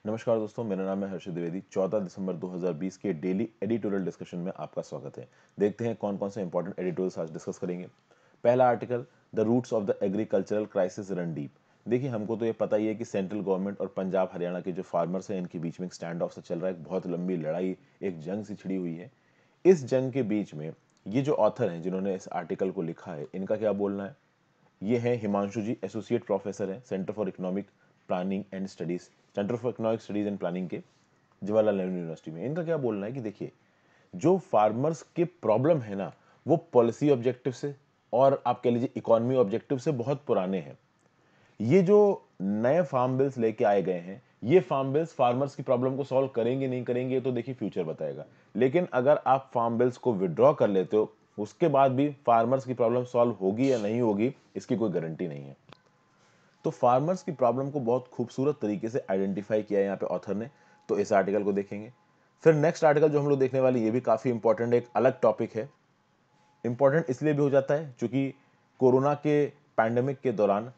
नमस्कार दोस्तों, मेरा नाम है हर्षित द्विवेदी। 14 दिसंबर 2020 के डेली एडिटोरियल डिस्कशन में आपका स्वागत है। देखते हैं कौन कौन से इंपॉर्टेंट एडिटोरियल्स आज डिस्कस करेंगे। पहला article, the roots of the agricultural crisis run deep. देखिए, हमको तो ये पता ही है कि सेंट्रल गवर्नमेंट और पंजाब हरियाणा के जो फार्मर्स हैं, इनके बीच में एक स्टैंड ऑफ सा चल रहा है। एक बहुत लंबी लड़ाई, एक जंग सी छिड़ी हुई है। इस जंग के बीच में ये जो ऑथर हैं जिन्होंने इस आर्टिकल को लिखा है, इनका क्या बोलना है। ये हैं हिमांशु जी, एसोसिएट प्रोफेसर हैं centre for economic planning and studies, centre for economic studies and planning के जवाहरलाल नेहरू यूनिवर्सिटी में। इनका क्या बोलना है कि देखिए, जो फार्मर्स के प्रॉब्लम है ना, वो पॉलिसी ऑब्जेक्टिव से और आप कह लीजिए इकोनॉमी ऑब्जेक्टिव से बहुत पुराने हैं। ये जो नए फार्म बिल्स लेके आए गए हैं, ये फार्म बिल्स फार्मर्स की प्रॉब्लम को सॉल्व करेंगे नहीं करेंगे, ये तो देखिए फ्यूचर बताएगा। लेकिन अगर आप फार्म बिल्स को विड्रॉ कर लेते हो, उसके बाद भी फार्मर्स की प्रॉब्लम सॉल्व होगी या नहीं होगी, इसकी कोई गारंटी नहीं है। तो फार्मर्स की प्रॉब्लम को बहुत खूबसूरत तरीके से आइडेंटिफाई किया है यहाँ पे ऑथर ने। तो इस आर्टिकल को देखेंगे। फिर नेक्स्ट आर्टिकल जो हम लोग देखने वाले, ये भी काफी इंपॉर्टेंट, एक अलग टॉपिक है। इंपॉर्टेंट इसलिए भी हो जाता है क्योंकि कोरोना के पैंडेमिक के दौरान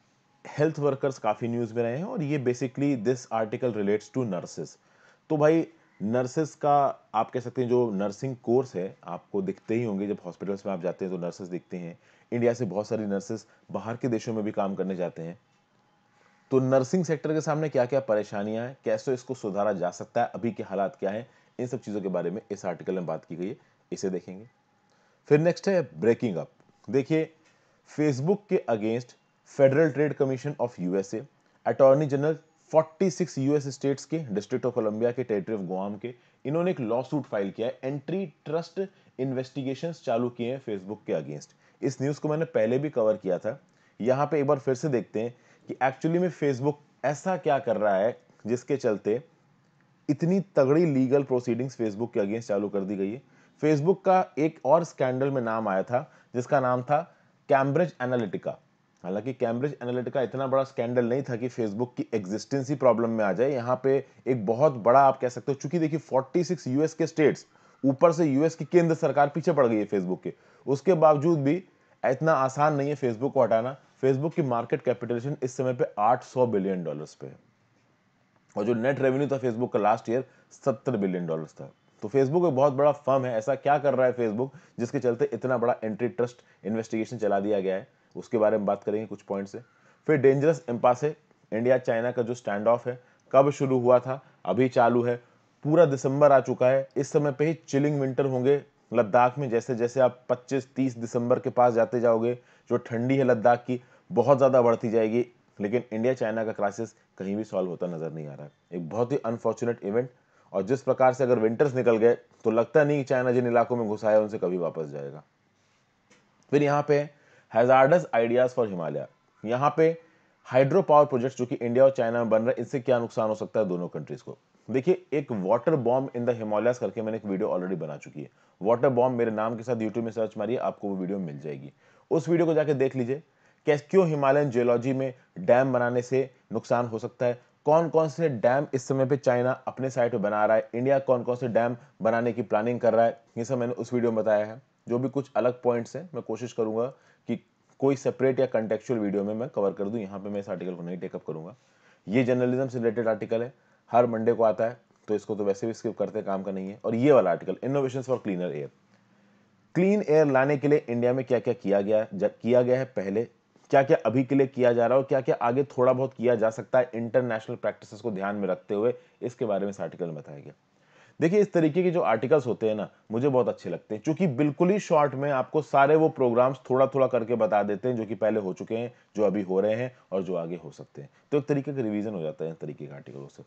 हेल्थ वर्कर्स काफी न्यूज में रहे हैं, और ये basically this article relates to nurses. तो भाई, नर्सेस का आप कह सकते हैं जो नर्सिंग कोर्स है, आपको दिखते ही होंगे जब हॉस्पिटल्स में आप जाते हैं तो नर्सेस दिखते हैं। इंडिया से बहुत सारी नर्सेस बाहर के देशों में भी काम करने जाते हैं। तो नर्सिंग सेक्टर के सामने क्या क्या परेशानियां हैं, कैसे इसको सुधारा जा सकता है, अभी के हालात क्या हैं, इन सब चीजों के बारे में इस आर्टिकल में बात की गई है। इसे देखेंगे। फिर नेक्स्ट है ब्रेकिंग अप। देखिए, फेसबुक के against federal trade commission of USA, attorney general 46 US states के, डिस्ट्रिक्ट ऑफ कोलंबिया के, टेरिटरी ऑफ गुआम के, इन्होंने एक लॉ सूट फाइल किया है। एंट्री ट्रस्ट इन्वेस्टिगेशंस चालू किए हैं फेसबुक के अगेंस्ट। इस न्यूज को मैंने पहले भी कवर किया था। यहां पे एक बार फिर से देखते हैं कि एक्चुअली में फेसबुक ऐसा क्या कर रहा है जिसके चलते इतनी तगड़ी लीगल प्रोसीडिंग्स फेसबुक के अगेंस्ट चालू कर दी गई है। फेसबुक का एक और स्कैंडल में नाम आया था जिसका नाम था कैम्ब्रिज एनालिटिका। हालांकि कैम्ब्रिज एनालिटिका इतना बड़ा स्कैंडल नहीं था कि फेसबुक की एग्जिस्टेंस ही प्रॉब्लम में आ जाए। यहां पे एक बहुत बड़ा आप कह सकते हो, चूंकि देखिए 46 यूएस के स्टेट्स, ऊपर से यूएस की केंद्र सरकार पीछे पड़ गई है फेसबुक के, उसके बावजूद भी इतना आसान नहीं है फेसबुक को हटाना। फेसबुक की मार्केट कैपिटलाइजेशन इस समय पे $800 बिलियन पे है, और जो नेट रेवेन्यू था फेसबुक का लास्ट ईयर $70 बिलियन था। तो फेसबुक एक बहुत बड़ा फर्म है। ऐसा क्या कर रहा है फेसबुक जिसके चलते इतना बड़ा एंटी ट्रस्ट इन्वेस्टिगेशन चला दिया गया है, उसके बारे में बात करेंगे कुछ पॉइंट से। फिर डेंजरस एम्पास है, इंडिया चाइना का जो स्टैंड ऑफ है, कब शुरू हुआ था, अभी चालू है, पूरा दिसंबर आ चुका है। इस समय पे ही चिलिंग विंटर होंगे लद्दाख में। जैसे जैसे आप 25-30 दिसंबर के पास जाते जाओगे, जो ठंडी है लद्दाख की, बहुत ज़्यादा बढ़ती जाएगी। लेकिन इंडिया चाइना का क्राइसिस कहीं भी सॉल्व होता नजर नहीं आ रहा है। एक बहुत ही अनफॉर्चुनेट इवेंट। और जिस प्रकार से अगर विंटर्स निकल गए तो लगता नहीं कि चाइना जिन इलाकों में घुसा है उनसे कभी वापस जाएगा। फिर यहाँ पे हैजार्डस आइडियाज फॉर हिमालय। यहाँ पे हाइड्रो पावर प्रोजेक्ट जो कि इंडिया और चाइना में बन रहे हैं, इससे क्या नुकसान हो सकता है दोनों कंट्रीज को। देखिए, एक water bomb in the Himalayas करके मैंने एक वीडियो ऑलरेडी बना चुकी है। वाटर बॉम्ब मेरे नाम के साथ यूट्यूब में सर्च मारिए, आपको वो वीडियो मिल जाएगी। उस वीडियो को जाके देख लीजिए। क्यों हिमालयन जियोलॉजी में डैम बनाने से नुकसान हो सकता है, कौन कौन से डैम इस समय पे चाइना अपने साइड पे बना रहा है, इंडिया कौन कौन से डैम बनाने की प्लानिंग कर रहा है, ये सब मैंने उस वीडियो में बताया है। जो भी कुछ अलग पॉइंट्स हैं, मैं कोशिश करूंगा कि कोई सेपरेट या कंटेक्चुअल वीडियो में मैं कवर कर दूं। यहाँ पे मैं इस आर्टिकल को नहीं टेकअप करूंगा। ये जर्नलिज्म से रिलेटेड आर्टिकल है, हर मंडे को आता है, तो इसको तो वैसे भी स्किप करते काम का नहीं है। और ये वाला article, innovations for cleaner air. Clean air लाने के लिए इंडिया में क्या क्या किया गया है पहले, क्या क्या अभी के लिए किया जा रहा है, और क्या क्या आगे थोड़ा बहुत किया जा सकता है इंटरनेशनल प्रैक्टिसेस को ध्यान में रखते हुए, इसके बारे में इस आर्टिकल में बताया गया। देखिए, इस तरीके के जो आर्टिकल्स होते हैं ना, मुझे बहुत अच्छे लगते हैं, क्योंकि बिल्कुल ही शॉर्ट में आपको सारे वो प्रोग्राम्स थोड़ा थोड़ा करके बता देते हैं जो कि पहले हो चुके हैं, जो अभी हो रहे हैं, और जो आगे हो सकते हैं। तो एक तरीके का रिवीजन हो जाता है इन तरीके के आर्टिकलों से।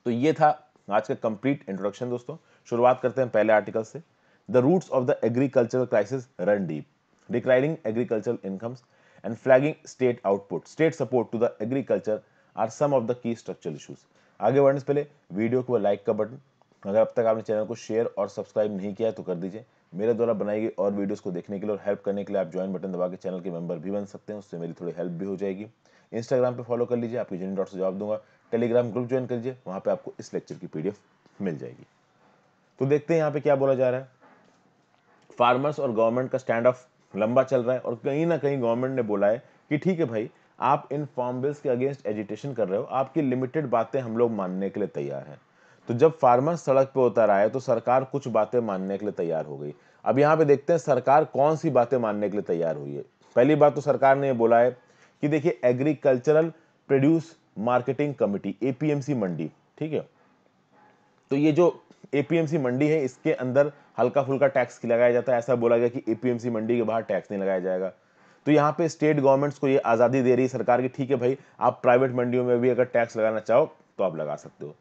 तो ये था आज का कंप्लीट इंट्रोडक्शन दोस्तों। शुरुआत करते हैं पहले आर्टिकल से। The roots of the agricultural crisis run deep, declining agricultural incomes and flagging state output, state support to the agriculture are some of the key structural issues. आगे बढ़ने से पहले वीडियो को लाइक का बटन, अगर अब तक आपने चैनल को शेयर और सब्सक्राइब नहीं किया है तो कर दीजिए। मेरे द्वारा बनाई गई और वीडियोस को देखने के लिए और हेल्प करने के लिए आप ज्वाइन बटन दबा के चैनल के मेंबर भी बन सकते हैं, उससे मेरी थोड़ी हेल्प भी हो जाएगी। इंस्टाग्राम पे फॉलो कर लीजिए, आपकी जेनी डॉट से जवाब दूंगा। टेलीग्राम ग्रुप ज्वाइन कर लीजिए, वहां पे आपको इस लेक्चर की पीडीएफ मिल जाएगी। तो देखते हैं यहाँ पे क्या बोला जा रहा है। फार्मर्स और गवर्नमेंट का स्टैंड ऑफ लंबा चल रहा है, और कहीं ना कहीं गवर्नमेंट ने बोला है कि ठीक है भाई, आप इन फार्म बिल्स के अगेंस्ट एजिटेशन कर रहे हो, आपकी लिमिटेड बातें हम लोग मानने के लिए तैयार हैं। तो जब फार्मर सड़क पे उतर आए तो सरकार कुछ बातें मानने के लिए तैयार हो गई। अब यहाँ पे देखते हैं सरकार कौन सी बातें मानने के लिए तैयार हुई है। पहली बात तो सरकार ने बोला है कि देखिए agricultural produce marketing committee, APMC mandi, ठीक है, तो ये जो एपीएमसी मंडी है इसके अंदर हल्का फुल्का टैक्स लगाया जाता है। ऐसा बोला गया कि एपीएमसी मंडी के बाहर टैक्स नहीं लगाया जाएगा। तो यहाँ पे स्टेट गवर्नमेंट्स को ये आज़ादी दे रही है सरकार की, ठीक है भाई, आप प्राइवेट मंडियों में भी अगर टैक्स लगाना चाहो तो आप लगा सकते हो।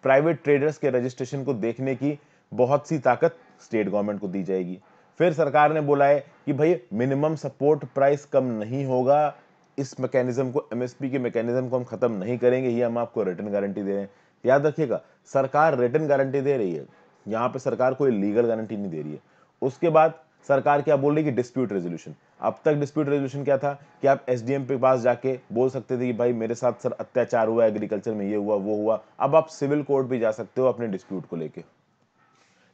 प्राइवेट ट्रेडर्स के रजिस्ट्रेशन को देखने की बहुत सी ताकत स्टेट गवर्नमेंट को दी जाएगी। फिर सरकार ने बोला है कि भाई मिनिमम सपोर्ट प्राइस कम नहीं होगा, इस मैकेनिज्म को, एमएसपी के मैकेनिज्म को हम खत्म नहीं करेंगे, ये हम आपको रिटर्न गारंटी दे रहे हैं। याद रखिएगा, सरकार रिटर्न गारंटी दे रही है, यहाँ पे सरकार कोई लीगल गारंटी नहीं दे रही है। उसके बाद सरकार क्या बोल रही है कि डिस्प्यूट रेजोल्यूशन। अब तक डिस्प्यूट रेजोल्यूशन क्या था कि आप एसडीएम के पास जाके बोल सकते थे कि भाई मेरे साथ सर अत्याचार हुआ, एग्रीकल्चर में ये हुआ वो हुआ। अब आप सिविल कोर्ट भी जा सकते हो अपने डिस्प्यूट को लेके।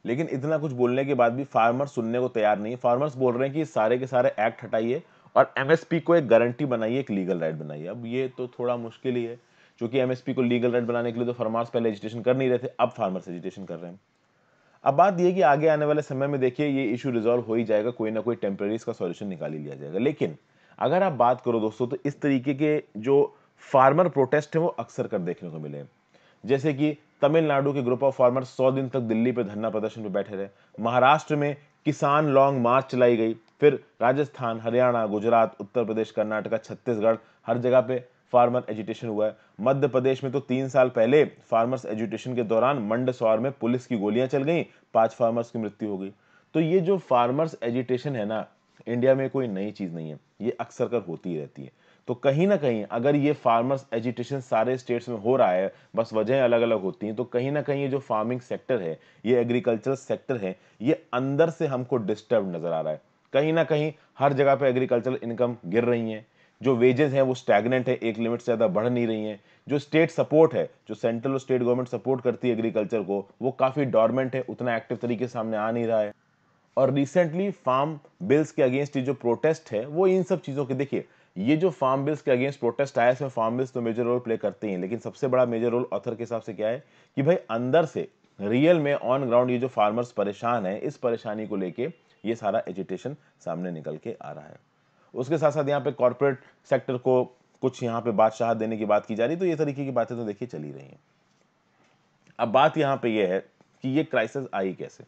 लेकिन इतना कुछ बोलने के बाद भी फार्मर सुनने को तैयार नहीं है। फार्मर्स बोल रहे हैं कि सारे के सारे एक्ट हटाइए और एमएसपी को एक गारंटी बनाइए, एक लीगल राइट बनाइए। अब ये तो थोड़ा मुश्किल ही है, क्योंकि एमएसपी को लीगल राइट बनाने के लिए तो फार्मर्स पहले एजिटेशन कर नहीं रहे थे, अब फार्मर्स एजिटेशन कर रहे हैं। अब बात यह कि आगे आने वाले समय में देखिए ये इशू रिजॉल्व हो ही जाएगा, कोई ना कोई टेम्पररी इसका सॉल्यूशन निकाल ही लिया जाएगा। लेकिन अगर आप बात करो दोस्तों, तो इस तरीके के जो फार्मर प्रोटेस्ट है वो अक्सर कर देखने को मिले हैं। जैसे कि तमिलनाडु के ग्रुप ऑफ फार्मर 100 दिन तक दिल्ली पे धरना प्रदर्शन पे बैठे रहे। महाराष्ट्र में किसान लॉन्ग मार्च चलाई गई। फिर राजस्थान, हरियाणा, गुजरात, उत्तर प्रदेश, कर्नाटक, छत्तीसगढ़, हर जगह पे फार्मर एजिटेशन हुआ है। मध्य प्रदेश में तो 3 साल पहले फार्मर्स एजिटेशन के दौरान मंदसौर में पुलिस की गोलियां चल गई, 5 फार्मर्स की मृत्यु हो गई। तो ये जो फार्मर्स एजिटेशन है ना, इंडिया में कोई नई चीज नहीं है, ये अक्सर कर होती ही रहती है। तो कहीं ना कहीं अगर ये फार्मर्स एजिटेशन सारे स्टेट्स में हो रहा है, बस वजहें अलग अलग होती हैं, तो कहीं ना कहीं ये जो फार्मिंग सेक्टर है, ये एग्रीकल्चरल सेक्टर है, ये अंदर से हमको डिस्टर्ब नजर आ रहा है। कहीं ना कहीं हर जगह पे एग्रीकल्चरल इनकम गिर रही है, जो वेजेस हैं वो स्टैग्नेंट है, एक लिमिट से ज्यादा बढ़ नहीं रही हैं। जो स्टेट सपोर्ट है, जो सेंट्रल और स्टेट गवर्नमेंट सपोर्ट करती है एग्रीकल्चर को, वो काफी डॉर्मेंट है, उतना एक्टिव तरीके से सामने आ नहीं रहा है। और रिसेंटली फार्म बिल्स के अगेंस्ट जो प्रोटेस्ट है वो इन सब चीजों के, देखिए ये जो फार्म बिल्स के अगेंस्ट प्रोटेस्ट आया, इसमें फार्म बिल्स तो मेजर रोल प्ले करते हैं, लेकिन सबसे बड़ा मेजर रोल ऑथर के हिसाब से क्या है कि भाई अंदर से रियल में ऑन ग्राउंड ये जो फार्मर्स परेशान है, इस परेशानी को लेके ये सारा एजिटेशन सामने निकल के आ रहा है। उसके साथ साथ यहाँ पे कॉर्पोरेट सेक्टर को कुछ यहाँ पे बादशाह देने की बात की जा रही, तो ये तरीके की बातें तो देखिए चली रही हैं। अब बात यहाँ पे ये है कि ये क्राइसिस आई कैसे।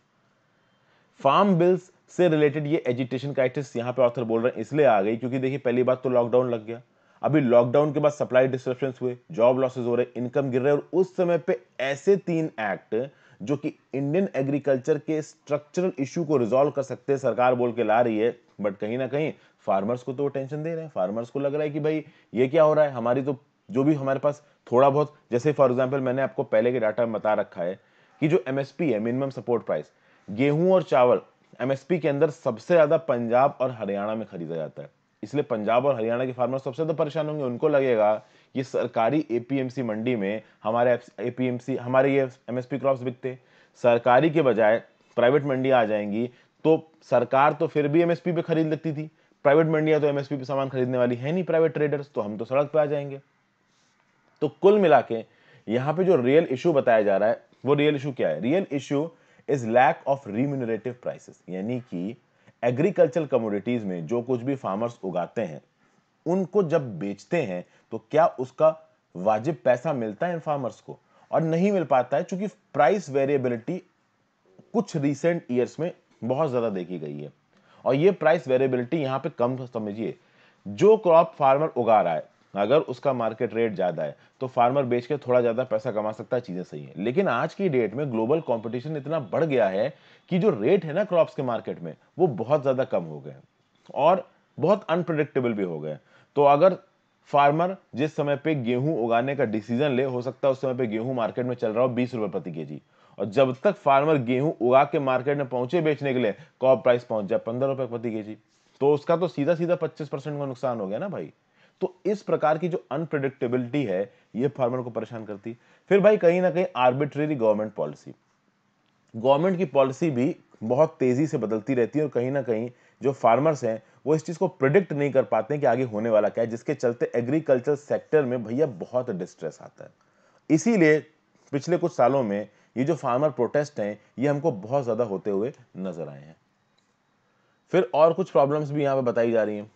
फार्म बिल्स से रिलेटेड ये एजिटेशन क्राइसिस यहाँ पे ऑथर बोल रहे हैं इसलिए आ गई क्योंकि देखिए पहली बात तो लॉकडाउन लग गया। अभी लॉकडाउन के बाद सप्लाई डिस्ट्रप्शंस हुए, जॉब लॉसेस हो रहे, इनकम गिर रहे, और उस समय पे ऐसे 3 एक्ट जो कि इंडियन एग्रीकल्चर के स्ट्रक्चरल इशू को रिजॉल्व कर सकते हैं सरकार बोल के ला रही है, बट कहीं ना कहीं फार्मर्स को तो वो टेंशन दे रहे हैं। फार्मर्स को लग रहा है कि भाई ये क्या हो रहा है, हमारी तो जो भी हमारे पास थोड़ा बहुत, जैसे फॉर एग्जाम्पल मैंने आपको पहले के डाटा में बता रखा है कि जो एमएसपी है, मिनिमम सपोर्ट प्राइस, गेहूं और चावल एमएसपी के अंदर सबसे ज्यादा पंजाब और हरियाणा में खरीदा जाता है। इसलिए पंजाब और हरियाणा के फार्मर सबसे ज्यादा परेशान होंगे। उनको लगेगा ये सरकारी एपीएमसी मंडी में हमारे एपीएमसी, हमारे ये एमएसपी क्रॉप्स बिकते, सरकारी के बजाय प्राइवेट मंडियां आ जाएंगी, तो सरकार तो फिर भी एमएसपी पे खरीद लेती थी, प्राइवेट मंडियां तो एमएसपी पे सामान खरीदने वाली है नहीं, प्राइवेट ट्रेडर्स, तो हम तो सड़क पे आ जाएंगे। तो कुल मिला के यहां पे जो रियल इशू बताया जा रहा है, वो रियल इशू क्या है? Real issue is lack of remunerative prices, यानी कि एग्रीकल्चरल कमोडिटीज में जो कुछ भी फार्मर्स उगाते हैं उनको जब बेचते हैं तो क्या उसका वाजिब पैसा मिलता है इन फार्मर्स को, और नहीं मिल पाता है, क्योंकि प्राइस वेरिएबिलिटी कुछ रिसेंट ईयर्स में बहुत ज्यादा देखी गई है। और ये प्राइस वेरिएबिलिटी यहां पे कम समझिए, जो क्रॉप फार्मर उगा रहा है अगर उसका मार्केट रेट ज्यादा है तो फार्मर बेच के थोड़ा ज्यादा पैसा कमा सकता है, चीजें सही है। लेकिन आज की डेट में ग्लोबल कंपटीशन इतना बढ़ गया है कि जो रेट है ना क्रॉप्स के मार्केट में, वो बहुत ज्यादा कम हो गए और बहुत अनप्रिडिक्टेबल भी हो गए। तो अगर फार्मर जिस समय पे गेहूं उगाने का डिसीजन ले, हो सकता है उस समय पे गेहूं मार्केट में चल रहा हो 20 रुपए प्रति केजी, और जब तक फार्मर गेहूं उगा के मार्केट में पहुंचे बेचने के लिए, क्रॉप प्राइस पहुंच जाए 15 रुपए प्रति केजी, तो उसका तो सीधा सीधा 25% का नुकसान हो गया ना भाई। तो इस प्रकार की जो अनप्रिडिक्टेबिलिटी है, ये फार्मर को परेशान करती। फिर भाई कहीं ना कहीं आर्बिट्रेरी गवर्नमेंट पॉलिसी, गवर्नमेंट की पॉलिसी भी बहुत तेजी से बदलती रहती है, और कहीं ना कहीं जो फार्मर्स हैं वो इस चीज़ को प्रिडिक्ट नहीं कर पाते हैं कि आगे होने वाला क्या है, जिसके चलते एग्रीकल्चर सेक्टर में भैया बहुत डिस्ट्रेस आता है। इसीलिए पिछले कुछ सालों में ये जो फार्मर प्रोटेस्ट हैं ये हमको बहुत ज़्यादा होते हुए नजर आए हैं। फिर और कुछ प्रॉब्लम्स भी यहाँ पे बताई जा रही हैं।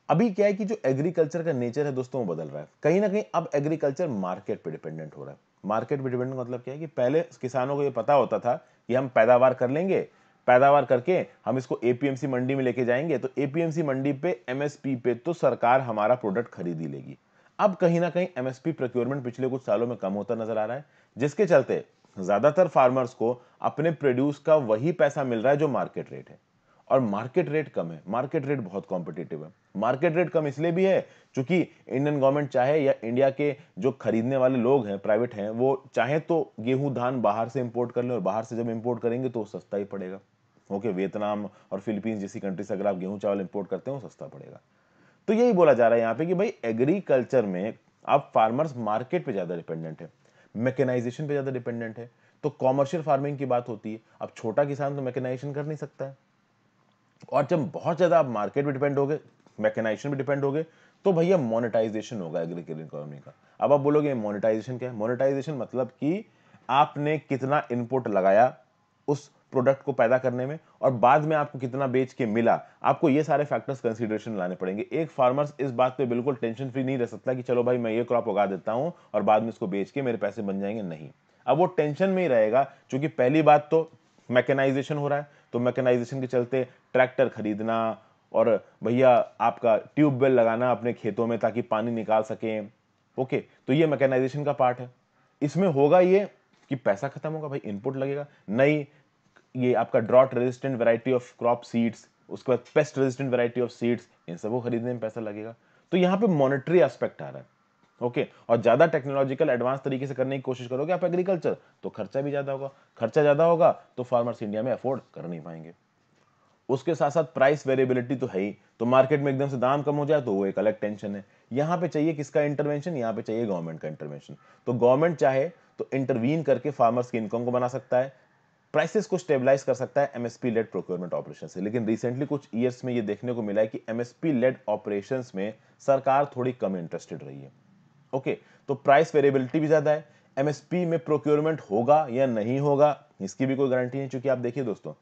अभी क्या है कि जो एग्रीकल्चर का नेचर है दोस्तों वो बदल रहा है। कहीं ना कहीं अब एग्रीकल्चर मार्केट पे डिपेंडेंट हो रहा है। मार्केट पे डिपेंडेंट मतलब क्या है कि पहले किसानों को ये पता होता था कि हम पैदावार कर लेंगे, पैदावार करके हम इसको एपीएमसी मंडी में लेके जाएंगे, तो एपीएमसी मंडी पे एमएसपी पे तो सरकार हमारा प्रोडक्ट खरीद ही लेगी। अब कहीं ना कहीं एमएसपी प्रोक्योरमेंट पिछले कुछ सालों में कम होता नजर आ रहा है, जिसके चलते ज्यादातर फार्मर्स को अपने प्रोड्यूस का वही पैसा मिल रहा है जो मार्केट रेट है। और मार्केट रेट कम है, मार्केट रेट बहुत कॉम्पिटिटिव है। मार्केट रेट कम इसलिए भी है क्योंकि इंडियन गवर्नमेंट चाहे या इंडिया के जो खरीदने वाले लोग हैं, प्राइवेट हैं, वो चाहे तो गेहूं धान बाहर से इंपोर्ट कर लें, और बाहर से जब इंपोर्ट करेंगे तो सस्ता ही पड़ेगा। ओके, वियतनाम और फिलीपींस जैसी कंट्री से अगर आप गेहूं चावल इंपोर्ट करते हो सस्ता पड़ेगा। तो यही बोला जा रहा है यहाँ पे कि भाई एग्रीकल्चर में अब फार्मर्स मार्केट पे ज्यादा डिपेंडेंट है, मैकेनाइजेशन पे ज्यादा डिपेंडेंट है। तो कॉमर्शियल फार्मिंग की बात होती है, अब छोटा किसान तो मैकेनाइजेशन कर नहीं सकता है, और जब बहुत ज्यादा आप मार्केट पे डिपेंड हो गए, मैकेनाइजेशन पे डिपेंड हो गए, तो भैया मोनेटाइजेशन होगा एग्रीकल्चर इकोनॉमी का। अब आप बोलोगे मोनेटाइजेशन क्या है? मोनेटाइजेशन मतलब कि आपने कितना इनपुट लगाया उस प्रोडक्ट को पैदा करने में, और बाद में आपको कितना बेच के मिला, आपको ये सारे फैक्टर्स कंसीडरेशन लाने पड़ेंगे। एक फार्मर्स इस बात पे बिल्कुल टेंशन फ्री नहीं रह सकता कि चलो भाई मैं ये क्रॉप उगा देता हूं और बाद में इसको बेच के मेरे पैसे बन जाएंगे, नहीं। अब वो टेंशन में ही रहेगा, क्योंकि पहली बात तो मैकेनाइजेशन हो रहा है, तो मैकेनाइजेशन के चलते ट्रैक्टर खरीदना और भैया आपका ट्यूबवेल लगाना अपने खेतों में ताकि पानी निकाल सकें। ओके, तो ये मैकेनाइजेशन का पार्ट है। इसमें होगा ये कि पैसा खत्म होगा, भाई इनपुट लगेगा, नई ये आपका drought resistant variety of crop seeds, उसके बाद pest resistant variety of seeds, इन सबको खरीदने में पैसा लगेगा। तो यहां पे मॉनेटरी एस्पेक्ट आ रहा है। ओके, और ज्यादा टेक्नोलॉजिकल एडवांस तरीके से करने की कोशिश करोगे आप एग्रीकल्चर, तो खर्चा भी ज्यादा होगा, खर्चा ज्यादा होगा तो फार्मर्स इंडिया में अफोर्ड कर नहीं पाएंगे। उसके साथ साथ प्राइस वेरिएबिलिटी तो है ही, तो मार्केट में एकदम से दाम कम हो जाए तो वो एक अलग टेंशन है। यहां पे चाहिए किसका इंटरवेंशन? यहां पे चाहिए गवर्नमेंट का इंटरवेंशन। तो गवर्नमेंट चाहे तो इंटरवीन करके फार्मर्स की इनकम को बना सकता है, प्राइसेस को स्टेबलाइज कर सकता है एमएसपी लेड प्रोक्योरमेंट ऑपरेशन से। लेकिन रिसेंटली कुछ ईयर्स में ये देखने को मिला है कि एमएसपी लेड ऑपरेशंस में सरकार थोड़ी कम इंटरेस्टेड रही है। ओके, तो प्राइस वेरिएबिलिटी भी ज्यादा है। एमएसपी में प्रोक्योरमेंट होगा या नहीं होगा इसकी भी कोई गारंटी नहीं, क्योंकि आप देखिए दोस्तों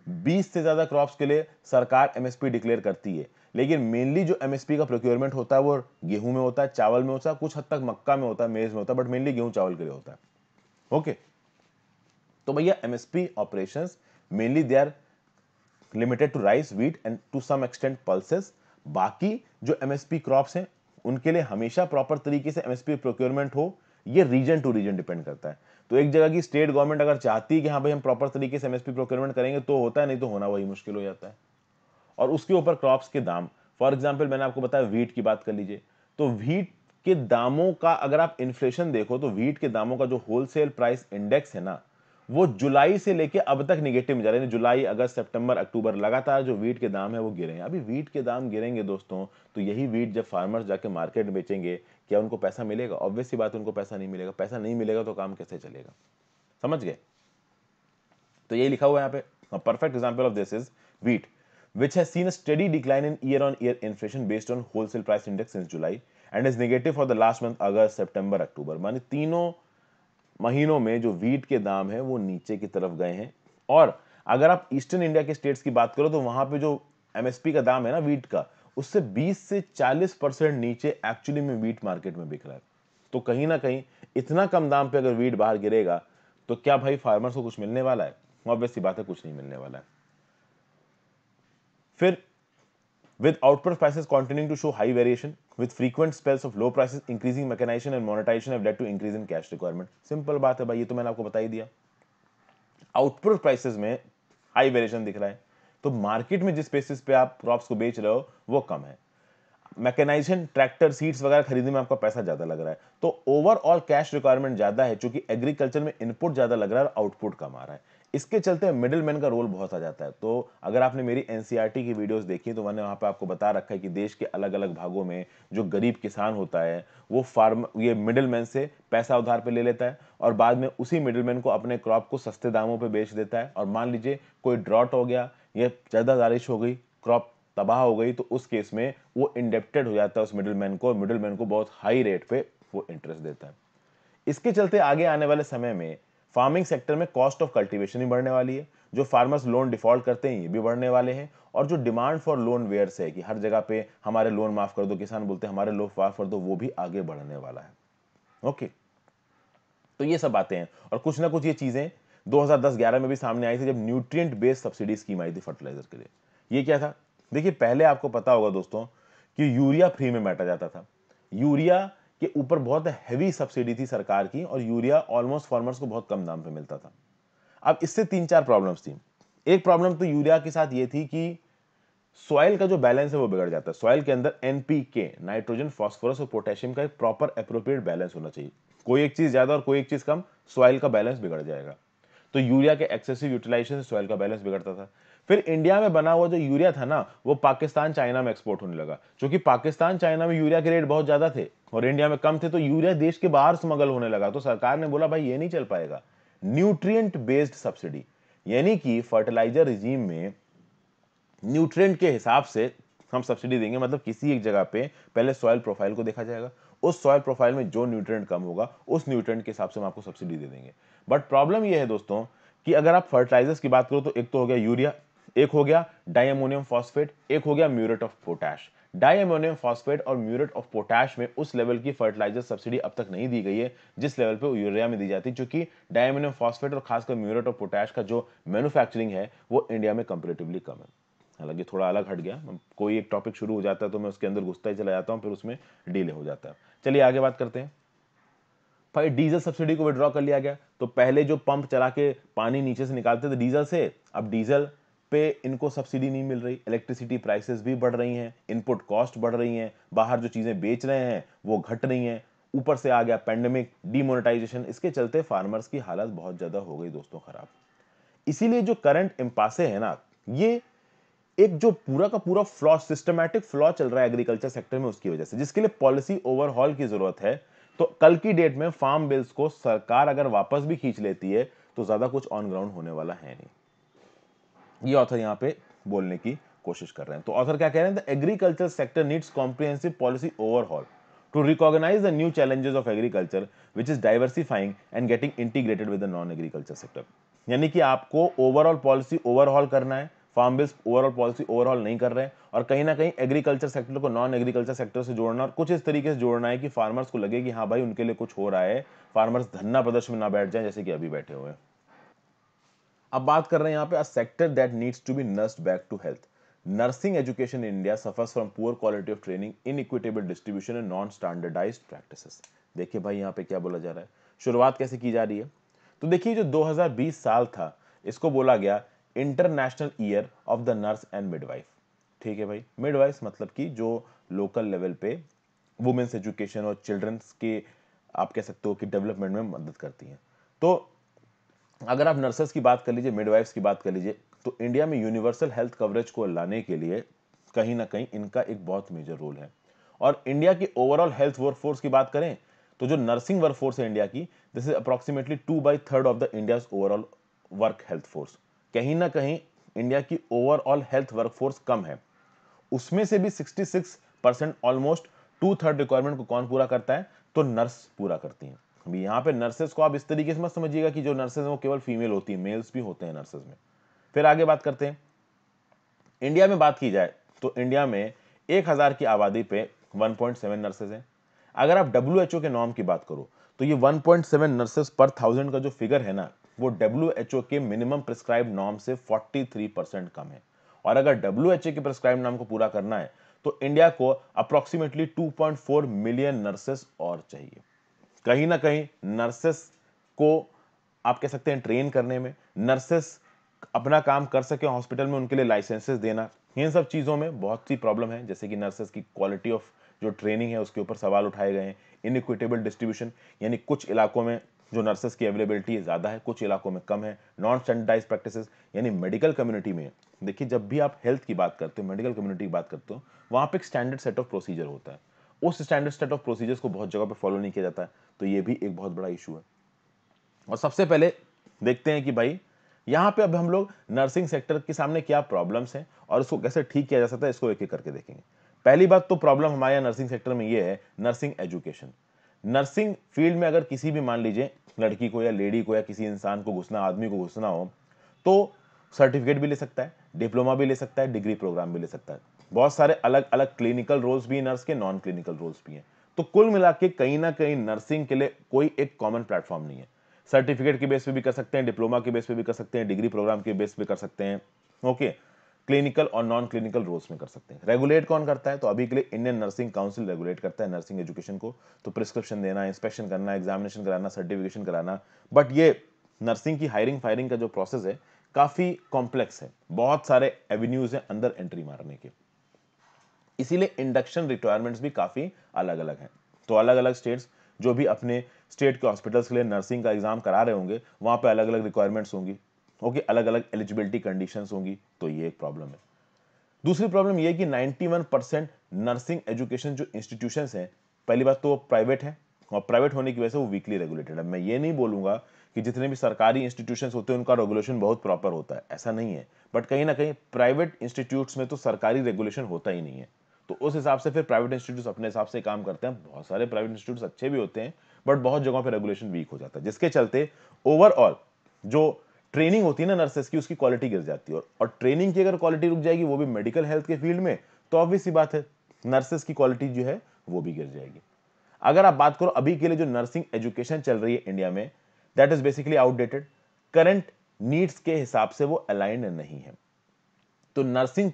20 से ज्यादा क्रॉप्स के लिए सरकार एमएसपी डिक्लेयर करती है, लेकिन मेनली जो एमएसपी का प्रोक्योरमेंट होता है वो गेहूं में होता है, चावल में होता है, कुछ हद तक मक्का में होता है, मेज में होता है, बट मेनली गेहूं चावल के लिए होता है। ओके, तो भैया MSP operations mainly they are limited to rice, wheat and to some extent pulses. बाकी जो एमएसपी क्रॉप्स हैं उनके लिए हमेशा प्रॉपर तरीके से एमएसपी प्रोक्योरमेंट हो, ये रीजन टू रीजन डिपेंड करता है। तो एक जगह की स्टेट गवर्नमेंट अगर चाहती है कि हाँ भाई हम प्रॉपर तरीके से एमएसपी प्रोक्योरमेंट करेंगे तो होता है, नहीं तो होना वही मुश्किल हो जाता है। और उसके ऊपर क्रॉप्स के दाम, फॉर एग्जाम्पल मैंने आपको बताया व्हीट की बात कर लीजिए, तो व्हीट के दामों का अगर आप इन्फ्लेशन देखो तो व्हीट के दामों का जो होलसेल प्राइस इंडेक्स है ना, वो जुलाई से लेके अब तक निगेटिव में जा रहे हैं। जुलाई, अगस्त, सितंबर, अक्टूबर लगातार जो व्हीट के दाम है वो गिरे हैं। अभी व्हीट के दाम गिरेंगे दोस्तों, तो यही व्हीट जब फार्मर्स जाके मार्केट में बेचेंगे, क्या उनको पैसा मिलेगा? ऑब्वियस सी बात है, उनको पैसा नहीं मिलेगा। पैसा नहीं मिलेगा तो काम कैसे चलेगा? समझ गए? तो यही लिखा हुआ है यहाँ पे, perfect example of this is wheat which has seen a steady decline in year-on-year inflation based on wholesale price index since July and is negative for the last month August, September, October। माने तीनों महीनों में जो wheat के दाम है वो नीचे की तरफ गए हैं। और अगर आप ईस्टर्न इंडिया के स्टेट्स की बात करो तो वहां पे जो एमएसपी का दाम है ना व्हीट का, उससे 20 से 40% नीचे एक्चुअली में व्हीट मार्केट में बिक रहा है। तो कहीं ना कहीं इतना कम दाम पे अगर व्हीट बाहर गिरेगा तो क्या भाई फार्मर्स को कुछ मिलने वाला है? ऑब्वियस सी बात है, कुछ नहीं मिलने वाला है। फिर with output prices continuing to show high variation with frequent spells of low prices, increasing mechanization and monetization have led to increase in cash requirement। Simple बात है भाई, ये तो मैंने आपको बता ही दिया। आउटपुट प्राइसेस में हाई वेरिएशन दिख रहा है, तो मार्केट में जिस बेसिस पे आप क्रॉप्स को बेच रहे हो वो कम है। मैकेनाइजेशन, ट्रैक्टर, सीड्स वगैरह खरीदने में आपका पैसा ज्यादा लग रहा है, तो ओवरऑल कैश रिक्वायरमेंट ज्यादा है, क्योंकि एग्रीकल्चर में इनपुट ज्यादा लग रहा है और आउटपुट कम आ रहा है। इसके चलते मिडिल मैन का रोल बहुत आ जाता है। तो अगर आपने मेरी एनसीईआरटी की वीडियोस देखी तो मैंने वहां पे आपको बता रखा है कि देश के अलग अलग भागों में जो गरीब किसान होता है वो ये मिडिल मैन से पैसा उधार पे ले लेता है और बाद में उसी मिडिल मैन को अपने क्रॉप को सस्ते दामों पे बेच देता है। और मान लीजिए कोई ड्रॉट हो गया या ज्यादा बारिश हो गई, क्रॉप तबाह हो गई तो उस केस में वो इंडेप्टेड हो जाता है उस मिडिलमैन को, और मिडिलमैन को बहुत हाई रेट पे वो इंटरेस्ट देता है। इसके चलते आगे आने वाले समय में फार्मिंग सेक्टर में कॉस्ट ऑफ कल्टीवेशन भी बढ़ने वाली है, जो फार्मर्स लोन डिफॉल्ट करते हैं ये भी बढ़ने वाले हैं, और जो डिमांड फॉर लोन वेयर्स है कि हर जगह पे हमारे लोन माफ कर दो, किसान बोलते हैं हमारे लोन माफ कर दो, वो भी आगे बढ़ने वाला है। ओके, तो ये सब बातें हैं, और कुछ ना कुछ ये चीजें 2010-11 में भी सामने आई थी जब न्यूट्रिएंट बेस्ड सब्सिडी स्कीम आई थी फर्टिलाइजर के लिए। ये क्या था? देखिए, पहले आपको पता होगा दोस्तों कि यूरिया फ्री में बांटा जाता था। यूरिया के ऊपर बहुत हैवी सब्सिडी थी सरकार की, और यूरिया ऑलमोस्ट फार्मर्स को बहुत कम दाम पे मिलता था। अब इससे 3-4 प्रॉब्लम्स थी। एक प्रॉब्लम तो यूरिया के साथ ये थी कि सॉइल का जो बैलेंस है वो बिगड़ जाता है। सॉइल के अंदर एनपीके, नाइट्रोजन, फास्फोरस और पोटेशियम का एक प्रॉपर एप्रोप्रिएट बैलेंस होना चाहिए। कोई एक चीज ज्यादा और कोई एक चीज कम, सॉइल का बैलेंस बिगड़ जाएगा। तो यूरिया के एक्सेसिव यूटिलाइजेशन से सॉइल का बैलेंस बिगड़ता था। फिर इंडिया में बना हुआ जो यूरिया था ना, वो पाकिस्तान चाइना में एक्सपोर्ट होने लगा। क्योंकि पाकिस्तान चाइना में यूरिया के रेट बहुत ज्यादा थे और इंडिया में कम थे, तो यूरिया देश के बाहर स्मगल होने लगा। तो सरकार ने बोला भाई ये नहीं चल पाएगा, न्यूट्रिएंट बेस्ड सब्सिडी, यानी कि फर्टिलाइजर रिजीम में न्यूट्रिएंट के हिसाब से हम सब्सिडी देंगे। मतलब किसी एक जगह पे पहले सॉइल प्रोफाइल को देखा जाएगा, उस सॉइल प्रोफाइल में जो न्यूट्रिएंट कम होगा उस न्यूट्रिएंट के हिसाब से हम आपको सब्सिडी दे देंगे। बट प्रॉब्लम यह है दोस्तों कि अगर आप फर्टिलाइजर्स की बात करो तो एक तो हो गया यूरिया, एक हो गया डाइअमोनियम फॉस्फेट, एक हो गया muriate of potash. Diammonium phosphate और म्यूरेट ऑफ पोटैश में उस लेवल की फर्टिलाइजर सब्सिडी अब तक नहीं दी गई है जिस लेवल पे यूरिया में दी जाती है, क्योंकि डाइअमोनियम फॉस्फेट और खासकर म्यूरेट ऑफ पोटैश का जो मैन्युफैक्चरिंग है वो इंडिया में कंपैरेटिवली कम है। हालांकि थोड़ा अलग हट गया, कोई एक टॉपिक शुरू हो जाता है तो मैं उसके अंदर घुसता ही चला जाता हूं, फिर उसमें डिले हो जाता है। चलिए आगे बात करते हैं। भाई डीजल सब्सिडी को विड्रॉ कर लिया गया। तो पहले जो पंप चला के पानी नीचे से निकालते थे डीजल से, अब डीजल पे इनको सब्सिडी नहीं मिल रही। इलेक्ट्रिसिटी प्राइसेस भी बढ़ रही हैं, इनपुट कॉस्ट बढ़ रही हैं, बाहर जो चीजें बेच रहे हैं वो घट रही हैं। ऊपर से आ गया पेंडेमिक, डिमोनेटाइजेशन, इसके चलते फार्मर्स की हालत बहुत ज्यादा हो गई दोस्तों खराब। इसीलिए जो करंट इंपासे है ना, ये एक जो पूरा का पूरा फ्लॉ, सिस्टमैटिक फ्लॉ चल रहा है एग्रीकल्चर सेक्टर में, उसकी वजह से, जिसके लिए पॉलिसी ओवरहॉल की जरूरत है। तो कल की डेट में फार्म बिल्स को सरकार अगर वापस भी खींच लेती है तो ज्यादा कुछ ऑन ग्राउंड होने वाला है नहीं। ये ऑथर यहां पे बोलने की कोशिश कर रहे हैं। तो ऑथर क्या कह रहे हैं? The agriculture sector needs comprehensive policy overhaul to recognise the new challenges of agriculture which is diversifying and getting integrated with the non agriculture sector. यानी कि आपको ओवरऑल पॉलिसी ओवरहॉल करना है। Farm bills overall policy overall नहीं कर रहे हैं, और कहीं ना कहीं एग्रीकल्चर सेक्टर को नॉन एग्रीकल्चर सेक्टर से जोड़ना, और कुछ इस तरीके से जोड़ना है कि फार्मर्स को लगे कि हाँ भाई उनके लिए कुछ हो रहा है, फार्मर्स धरना प्रदर्शन में ना बैठ जाए जैसे कि अभी बैठे हुए हैं। अब बात कर रहे हैं यहां पे a sector that needs to be nursed back to health. Nursing education in India suffers from poor quality of training, inequitable distribution and non standardised practices. देखिए भाई यहां पे क्या बोला जा रहा है, शुरुआत कैसे की जा रही है। तो देखिए जो 2020 साल था इसको बोला गया international year of the nurse and midwife. ठीक है भाई, मिडवाइफ मतलब कि जो लोकल लेवल पे वुमेन्स एजुकेशन और चिल्ड्रंस के, आप कह सकते हो कि डेवलपमेंट में मदद करती हैं। तो अगर आप नर्सेस की बात कर लीजिए, मिडवाइफ्स की बात कर लीजिए, तो इंडिया में यूनिवर्सल हेल्थ कवरेज को लाने के लिए कहीं ना कहीं इनका एक बहुत मेजर रोल है। और इंडिया की ओवरऑल हेल्थ वर्कफोर्स की बात करें तो जो नर्सिंग वर्कफोर्स है इंडिया की, this is approximately 2/3 of the India's overall work health force. कहीं ना कहीं इंडिया की ओवरऑल हेल्थ वर्कफोर्स कम है, उसमें से भी 66% ऑलमोस्ट 2/3 रिक्वायरमेंट को कौन पूरा करता है? तो नर्स पूरा करती हैं। अभी यहाँ पे नर्सेस को आप इस तरीके से मत समझिएगा कि जो नर्सेस हैं वो केवल फीमेल होती है, मेल्स भी होते हैं नर्सेस में। फिर आगे बात करते हैं, इंडिया में बात की जाए तो इंडिया में 1000 की आबादी पे 1.7 नर्सेज हैं। अगर आप WHO के नॉर्म की बात करो तो ये 1.7 नर्सेज पर 1000 का जो फिगर है ना, वो WHO के मिनिमम प्रिस्क्राइब नॉर्म से 43% कम है। और अगर WHO के प्रिस्क्राइब नॉर्म को पूरा करना है तो इंडिया को अप्रोक्सीमेटली 2.4 मिलियन नर्सेस और चाहिए। कहीं ना कहीं नर्सेस को आप कह सकते हैं ट्रेन करने में, नर्सेस अपना काम कर सके हॉस्पिटल में, उनके लिए लाइसेंसेस देना, इन सब चीज़ों में बहुत सी प्रॉब्लम है। जैसे कि नर्सेस की क्वालिटी ऑफ जो ट्रेनिंग है उसके ऊपर सवाल उठाए गए हैं। इनइक्विटेबल डिस्ट्रीब्यूशन, यानी कुछ इलाकों में जो नर्सेस की अवेलेबिलिटी ज़्यादा है, कुछ इलाकों में कम है। नॉन स्टैंडर्डाइज प्रैक्टिसेस, यानी मेडिकल कम्युनिटी में देखिए जब भी आप हेल्थ की बात करते हो, मेडिकल कम्युनिटी की बात करते हो, वहाँ पे एक स्टैंडर्ड सेट ऑफ प्रोसीजर होता है। उस स्टैंडर्ड सेट ऑफ प्रोसीजर्स को बहुत जगह पे फॉलो नहीं किया जाता है, तो ये भी एक बहुत बड़ा इशू है। और सबसे पहले देखते हैं कि भाई यहाँ पे अब हम लोग नर्सिंग सेक्टर के सामने क्या प्रॉब्लम्स हैं और उसको कैसे ठीक किया जा सकता है, इसको एक एक करके देखेंगे। पहली बात तो प्रॉब्लम हमारे यहाँ नर्सिंग सेक्टर में ये है, नर्सिंग एजुकेशन। नर्सिंग फील्ड में अगर किसी भी मान लीजिए लड़की को या लेडी को या किसी इंसान को घुसना, आदमी को घुसना हो, तो सर्टिफिकेट भी ले सकता है, डिप्लोमा भी ले सकता है, डिग्री प्रोग्राम भी ले सकता है। बहुत सारे अलग अलग क्लिनिकल रोल्स भी हैं नर्स के, नॉन क्लिनिकल रोल्स भी हैं। तो कुल मिला के कहीं ना कहीं नर्सिंग के लिए कोई एक कॉमन प्लेटफॉर्म नहीं है। सर्टिफिकेट के बेस पे भी कर सकते हैं, डिप्लोमा के बेस पे भी कर सकते हैं, डिग्री प्रोग्राम के बेस पे कर सकते हैं, ओके, क्लिनिकल और नॉन क्लिनिकल रोल्स में कर सकते हैं। रेगुलेट कौन करता है? तो अभी के लिए इंडियन नर्सिंग काउंसिल रेगुलेट करता है नर्सिंग एजुकेशन को। तो प्रिस्क्रिप्शन देना, इंस्पेक्शन करना, एग्जामिनेशन कराना, सर्टिफिकेशन कराना। बट ये नर्सिंग की हायरिंग फायरिंग का जो प्रोसेस है काफी कॉम्प्लेक्स है, बहुत सारे एवेन्यूज हैं अंदर एंट्री मारने के, इसीलिए इंडक्शन रिक्वायरमेंट्स भी काफी अलग अलग हैं। तो अलग अलग स्टेट्स जो भी अपने स्टेट के हॉस्पिटल्स के लिए नर्सिंग का एग्जाम करा रहे होंगे, वहां पे अलग अलग रिक्वायरमेंट्स होंगी, ओके, अलग अलग एलिजिबिलिटी कंडीशंस होंगी। तो ये एक प्रॉब्लम है। दूसरी प्रॉब्लम ये है कि 91% नर्सिंग एजुकेशन जो इंस्टीट्यूशंस हैं, पहली बात तो वो प्राइवेट है, और प्राइवेट होने की वजह से वो वीकली रेगुलेटेड है। मैं ये नहीं बोलूंगा कि जितने भी सरकारी इंस्टीट्यूशंस होते हैं उनका रेगुलेशन बहुत प्रॉपर होता है, ऐसा नहीं है। बट कहीं ना कहीं प्राइवेट इंस्टीट्यूट्स में तो सरकारी रेगुलेशन होता ही नहीं है। तो उस हिसाब से फिर प्राइवेट इंस्टीट्यूट्स अपने हिसाब से काम करते हैं। बहुत सारे प्राइवेट इंस्टीट्यूट्स अच्छे भी होते हैं, बट बहुत जगहों पे रेगुलेशन वीक हो जाता है, जिसके चलते ओवरऑल जो ट्रेनिंग होती है ना नर्सेस की, उसकी क्वालिटी गिर जाती है। और ट्रेनिंग की अगर क्वालिटी रुक जाएगी, वो भी मेडिकल हेल्थ के फील्ड में, तो ऑब्वियस सी बात है नर्सेस की क्वालिटी जो है वो भी गिर जाएगी। अगर आप बात करो अभी के लिए जो नर्सिंग एजुकेशन चल रही है इंडिया में, that is basically outdated, current needs के हिसाब से वो अलाइंड नहीं है। तो नर्सिंग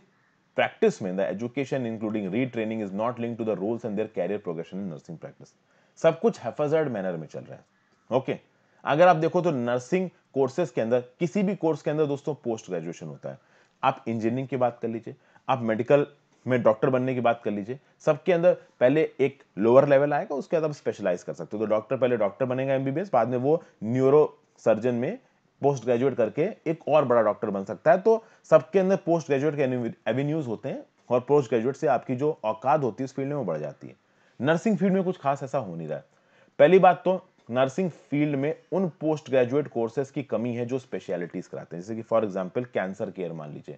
प्रैक्टिस में the education including retraining is not link to the roles and their career progression in nursing practice. सब कुछ हैफाजर्ड मैनर में चल रहा है, ओके। अगर आप देखो तो नर्सिंग कोर्सेज के अंदर, किसी भी कोर्स के अंदर दोस्तों पोस्ट ग्रेजुएशन होता है। आप इंजीनियरिंग की बात कर लीजिए, आप मेडिकल में डॉक्टर बनने की बात कर लीजिए, सबके अंदर पहले एक लोअर लेवल आएगा, उसके बाद आप स्पेशलाइज कर सकते हो। तो डॉक्टर पहले डॉक्टर बनेगा एमबीबीएस, बाद में वो न्यूरो सर्जन में पोस्ट ग्रेजुएट करके एक और बड़ा डॉक्टर बन सकता है। तो सबके अंदर पोस्ट ग्रेजुएट के एवेन्यूज होते हैं, और पोस्ट ग्रेजुएट से आपकी जो औकात होती है उस फील्ड में वो बढ़ जाती है। नर्सिंग फील्ड में कुछ खास ऐसा हो नहीं रहा है। पहली बात तो नर्सिंग फील्ड में उन पोस्ट ग्रेजुएट कोर्सेज की कमी है जो स्पेशलिटीज कराते हैं, जैसे कि फॉर एग्जांपल कैंसर केयर मान लीजिए।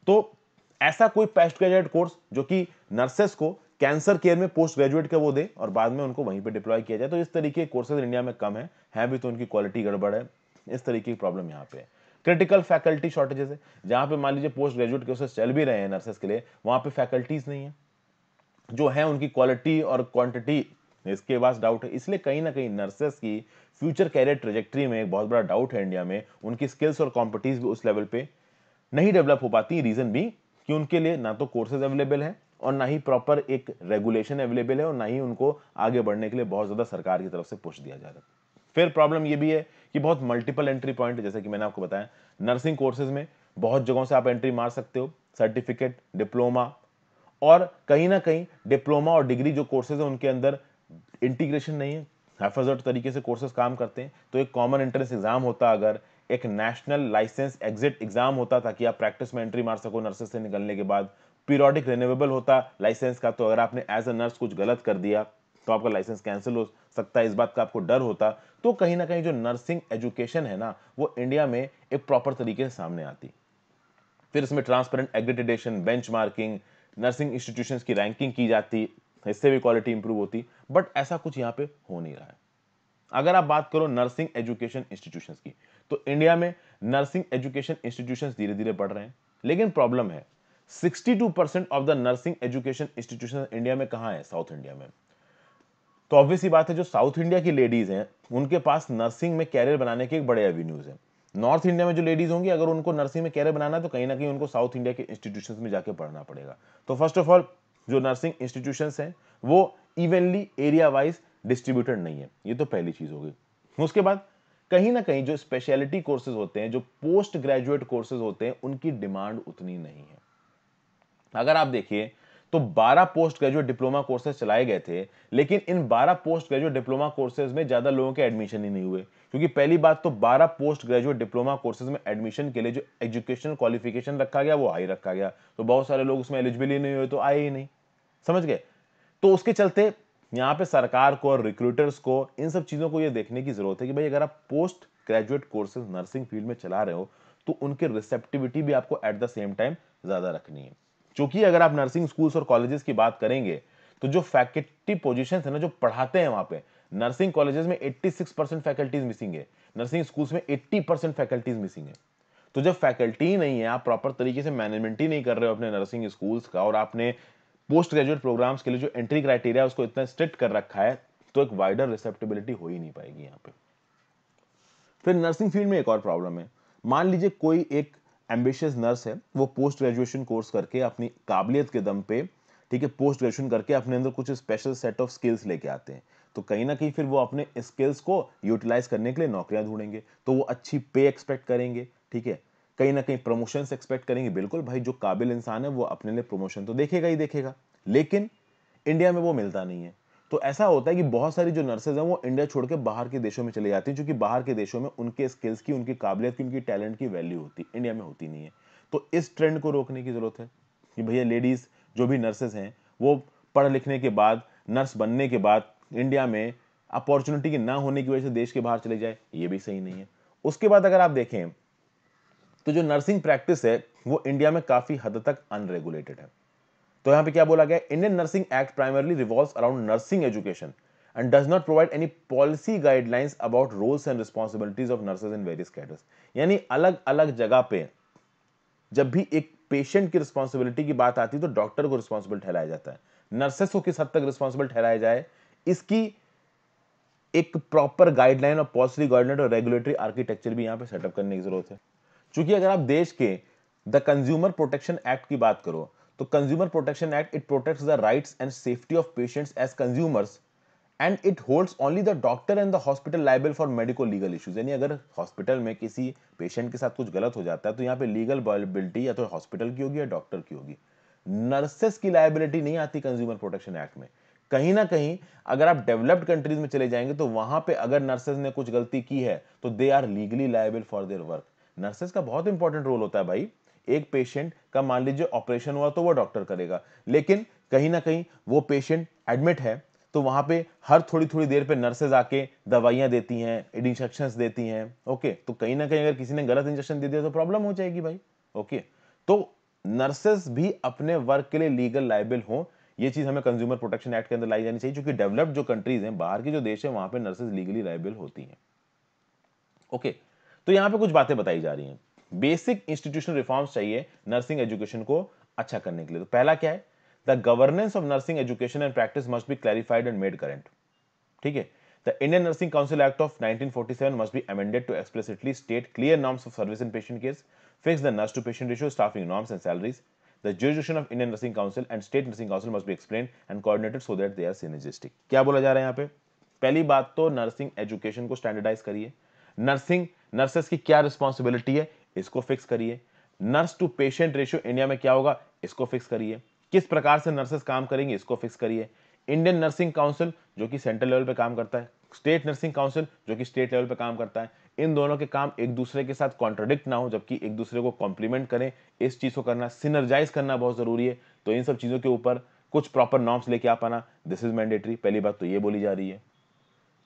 तो ऐसा कोई पोस्ट ग्रेजुएट कोर्स जो कि नर्सेस को कैंसर केयर में पोस्ट ग्रेजुएट का वो दे और बाद में उनको वहीं पे डिप्लॉय किया जाए, तो इस तरीके के कोर्सेज इंडिया में कम है भी तो उनकी क्वालिटी गड़बड़ है। इस तरीके की प्रॉब्लम यहाँ पे है। क्रिटिकल फैकल्टी शॉर्टेजेस है, जहां पे मान लीजिए पोस्ट ग्रेजुएट कोर्सेज चल भी रहे हैं नर्सेस के लिए, वहां पे फैकल्टीज नहीं है, जो है उनकी क्वालिटी और क्वांटिटी इसके पास डाउट है। इसलिए कहीं ना कहीं नर्सेस की फ्यूचर कैरियर ट्रेजेक्ट्री में एक बहुत बड़ा डाउट है इंडिया में। उनकी स्किल्स और कॉम्पिटिज भी उस लेवल पे नहीं डेवलप हो पाती। रीजन भी कि उनके लिए ना तो कोर्सेज अवेलेबल है, और ना ही प्रॉपर एक रेगुलेशन अवेलेबल है, और ना ही उनको आगे बढ़ने के लिए बहुत ज्यादा सरकार की तरफ से पुश दिया जा रहा है। फिर प्रॉब्लम ये भी है कि बहुत मल्टीपल एंट्री पॉइंट है, जैसे कि मैंने आपको बताया नर्सिंग कोर्सेज में बहुत जगहों से आप एंट्री मार सकते हो, सर्टिफिकेट, डिप्लोमा, और कहीं ना कहीं डिप्लोमा और डिग्री जो कोर्सेज है उनके अंदर इंटीग्रेशन नहीं है, हैफाजर्ड तरीके से कोर्सेज काम करते हैं। तो एक कॉमन एंट्रेंस एग्जाम होता, अगर एक नेशनल लाइसेंस एग्जिट एग्जाम होता ताकि आप प्रैक्टिस में एंट्री मार सको नर्सेस से निकलने के बाद, पीरियोडिक रिन्यूएबल होता लाइसेंस का, तो अगर आपने एज अ नर्स कुछ गलत कर दिया तो आपका लाइसेंस कैंसिल हो सकता है, इस बात का आपको डर होता। तो कहीं ना कहीं जो नर्सिंग एजुकेशन है ना, वो इंडिया में एक प्रॉपर तरीके से सामने आती। फिर इसमें transparent accreditation, benchmarking, nursing institutions की रैंकिंग की जाती, इससे भी क्वालिटी इंप्रूव होती। बट ऐसा कुछ यहाँ पे हो नहीं रहा है। अगर आप बात करो नर्सिंग एजुकेशन इंस्टीट्यूशंस की, तो इंडिया में नर्सिंग एजुकेशन इंस्टीट्यूशंस धीरे धीरे बढ़ रहे हैं, लेकिन प्रॉब्लम है 62% of the nursing education institution India में कहां है? साउथ इंडिया में। तो ऑब्वियस सी बात है, जो साउथ इंडिया की लेडीज हैं उनके पास नर्सिंग में कैरियर बनाने के एक बड़े एवेन्यूज हैं। नॉर्थ इंडिया में जो लेडीज होंगी, अगर उनको नर्सिंग में कैरियर बनाना है तो कहीं ना कहीं उनको साउथ इंडिया के इंस्टीट्यूशंस में जाके पढ़ना पड़ेगा। तो फर्स्ट ऑफ ऑल जो नर्सिंग इंस्टीट्यूशंस हैं वो इवनली एरिया वाइज डिस्ट्रीब्यूटेड नहीं है, ये तो पहली चीज हो गई। उसके बाद कहीं ना कहीं जो स्पेशलिटी कोर्सेज होते हैं, जो पोस्ट ग्रेजुएट कोर्सेज होते हैं, उनकी डिमांड उतनी नहीं है। अगर आप देखिए तो 12 पोस्ट ग्रेजुएट डिप्लोमा कोर्सेज चलाए गए थे, लेकिन इन 12 पोस्ट ग्रेजुएट डिप्लोमा कोर्सेज में ज्यादा लोगों के एडमिशन ही नहीं हुए, क्योंकि पहली बात तो 12 पोस्ट ग्रेजुएट डिप्लोमा कोर्सेज में एडमिशन के लिए जो एजुकेशनल क्वालिफिकेशन रखा गया वो हाई रखा गया, तो बहुत सारे लोग उसमें एलिजिबल ही नहीं हुए, तो आए ही नहीं। समझ गए? तो उसके चलते यहां पे सरकार को और रिक्रूटर्स को इन सब चीजों को ये देखने की जरूरत है कि भाई अगर आप post graduate courses nursing field में चला रहे हो, तो उनकी रिसेप्टिविटी भी आपको एट द सेम टाइम ज्यादा रखनी है। क्योंकि अगर आप नर्सिंग स्कूल्स और कॉलेजेस की बात करेंगे तो जो फैकल्टी पोजीशन है ना, जो पढ़ाते हैं वहां पे, नर्सिंग कॉलेजेस में 86% फैकल्टीज मिसिंग है, नर्सिंग स्कूल्स में 80% फैकल्टीज मिसिंग है। तो जब फैकल्टी ही नहीं है, आप प्रॉपर तरीके से मैनेजमेंट ही नहीं कर रहे हो अपने नर्सिंग स्कूल्स का, और आपने पोस्ट ग्रेजुएट प्रोग्राम्स के लिए जो एंट्री क्राइटेरिया उसको इतना स्ट्रिक्ट कर रखा है, तो एक वाइडर रिसेप्टेबिलिटी हो ही नहीं पाएगी यहाँ पे। फिर नर्सिंग फील्ड में एक और प्रॉब्लम है। मान लीजिए कोई एक एम्बिशियस नर्स है, वो पोस्ट ग्रेजुएशन कोर्स करके अपनी काबिलियत के दम पे, ठीक है, पोस्ट ग्रेजुएशन करके अपने अंदर कुछ स्पेशल सेट ऑफ स्किल्स लेके आते हैं, तो कहीं ना कहीं फिर वो अपने स्किल्स को यूटिलाइज करने के लिए नौकरियां ढूंढेंगे, तो वो अच्छी पे एक्सपेक्ट करेंगे, ठीक है, कहीं ना कहीं प्रमोशन एक्सपेक्ट करेंगे। बिल्कुल भाई, जो काबिल इंसान है वो अपने लिए प्रमोशन तो देखेगा ही देखेगा, लेकिन इंडिया में वो मिलता नहीं है। तो ऐसा होता है कि बहुत सारी जो नर्सेज हैं वो इंडिया छोड़ के बाहर के देशों में चले जाती हैं, क्योंकि बाहर के देशों में उनके स्किल्स की, उनकी काबिलियत की, उनकी टैलेंट की वैल्यू होती है, इंडिया में होती नहीं है। तो इस ट्रेंड को रोकने की जरूरत है कि भैया लेडीज जो भी नर्सेज हैं वो पढ़ लिखने के बाद, नर्स बनने के बाद इंडिया में अपॉर्चुनिटी की ना होने की वजह से देश के बाहर चले जाए, ये भी सही नहीं है। उसके बाद अगर आप देखें तो जो नर्सिंग प्रैक्टिस है वो इंडिया में काफी हद तक अनरेगुलेटेड है। तो यहां पे क्या बोला गया, Indian nursing act primarily revolves around nursing education and does not provide any policy guidelines about roles and responsibilities of nurses in various cadres. यानी अलग अलग जगह पे जब भी एक पेशेंट की रिस्पांसिबिलिटी की बात आती है तो डॉक्टर को रिस्पांसिबल ठहराया जाता है, नर्सेस को किस हद तक रिस्पांसिबल ठहराया जाए, इसकी एक प्रॉपर गाइडलाइन और पॉलिसी गाइडलाइन और रेगुलेटरी आर्किटेक्चर भी यहां पे सेटअप करने की जरूरत है। क्योंकि अगर आप देश के द कंज्यूमर प्रोटेक्शन एक्ट की बात करो, तो consumer protection act it protects the rights and safety of patients as consumers and it holds only the doctor and the hospital liable for medico legal issues. यानी अगर hospital में किसी patient के साथ कुछ गलत हो जाता है तो यहाँ पे लीगल लायबिलिटी या तो हॉस्पिटल की होगी या डॉक्टर की होगी, नर्सेस की लायबिलिटी नहीं आती कंज्यूमर प्रोटेक्शन एक्ट में। कहीं ना कहीं अगर आप डेवलप्ड कंट्रीज में चले जाएंगे तो वहां पे अगर नर्सेज ने कुछ गलती की है तो they are legally liable for their work. Nurses का बहुत इंपॉर्टेंट रोल होता है भाई। एक पेशेंट का मान लीजिए ऑपरेशन हुआ तो वो डॉक्टर करेगा, लेकिन कहीं ना कहीं वो पेशेंट एडमिट है तो वहां पे हर थोड़ी थोड़ी देर पे नर्सेज आके दवाइयां देती हैं, इंजेक्शंस देती हैं। ओके, तो कहीं ना कहीं अगर किसी ने गलत इंजेक्शन दे दिया तो प्रॉब्लम हो जाएगी भाई। ओके, तो नर्सेस भी अपने वर्क के लिए लीगल लायबल हो, ये चीज हमें कंज्यूमर प्रोटेक्शन एक्ट के अंदर लाई जानी चाहिए, क्योंकि डेवलप्ड जो कंट्रीज हैं, बाहर के जो देश है, वहां पे नर्सेज लीगली लायबल होती हैं। ओके, तो यहां पे कुछ बातें बताई जा रही हैं। बेसिक इंस्टीट्यूशनल रिफॉर्म्स चाहिए नर्सिंग एजुकेशन को अच्छा करने के लिए। तो पहला क्या है, the governance of nursing education and practice must be clarified and made current. ठीक है, the Indian nursing council act of 1947 must be amended to explicitly state clear norms of service in patient care, fix the nurse to patient ratio, staffing norms and salaries. The jurisdiction of Indian Nursing Council and State Nursing Council must be explained and coordinated so that they are synergistic। क्या बोला जा रहा है यहाँ पे, पहली बात तो नर्सिंग एजुकेशन को स्टैंडर्डाइज करिए, नर्सिंग नर्सेस की क्या रिस्पॉन्सिबिलिटी है इसको फिक्स करिए, nurse to patient ratio India में क्या होगा इसको फिक्स करिए, किस प्रकार से नर्सेस काम करेंगे इसको फिक्स करिए। इंडियन नर्सिंग काउंसिल जो कि सेंट्रल लेवल पे काम करता है, स्टेट नर्सिंग काउंसिल जो कि स्टेट लेवल पे काम करता है, इन दोनों के काम एक दूसरे के साथ कॉन्ट्रोडिक्ट ना हो, जबकि एक दूसरे को कॉम्प्लीमेंट करें। इस चीज को करना, सिनर्जाइज करना बहुत जरूरी है। तो इन सब चीजों के ऊपर कुछ प्रॉपर नॉर्म्स लेके आ पाना, दिस इज मैंडेटरी। पहली बात तो ये बोली जा रही है।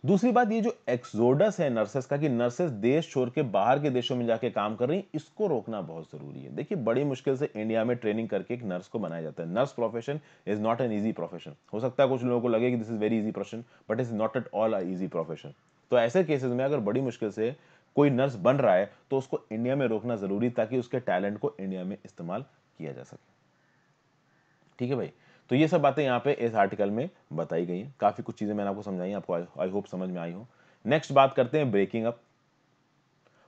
दूसरी बात, ये जो एक्सोडस है नर्सेस का, कि नर्सेस देश छोड़ के बाहर के देशों में जाके काम कर रही हैं, इसको रोकना बहुत जरूरी है। देखिए, बड़ी मुश्किल से इंडिया में ट्रेनिंग करके एक नर्स को बनाया जाता है। Nurse profession is not an easy profession. हो सकता है कुछ लोगों को लगे कि this is very easy profession, but is not at all a easy profession. तो ऐसे केसेस में अगर बड़ी मुश्किल से कोई नर्स बन रहा है तो उसको इंडिया में रोकना जरूरी, ताकि उसके टैलेंट को इंडिया में इस्तेमाल किया जा सके। ठीक है भाई, तो ये सब बातें यहाँ पे इस आर्टिकल में बताई गई हैं। काफी कुछ चीजें मैंने आपको समझाई, आपको आई होप समझ में आई हो। नेक्स्ट बात करते हैं breaking up.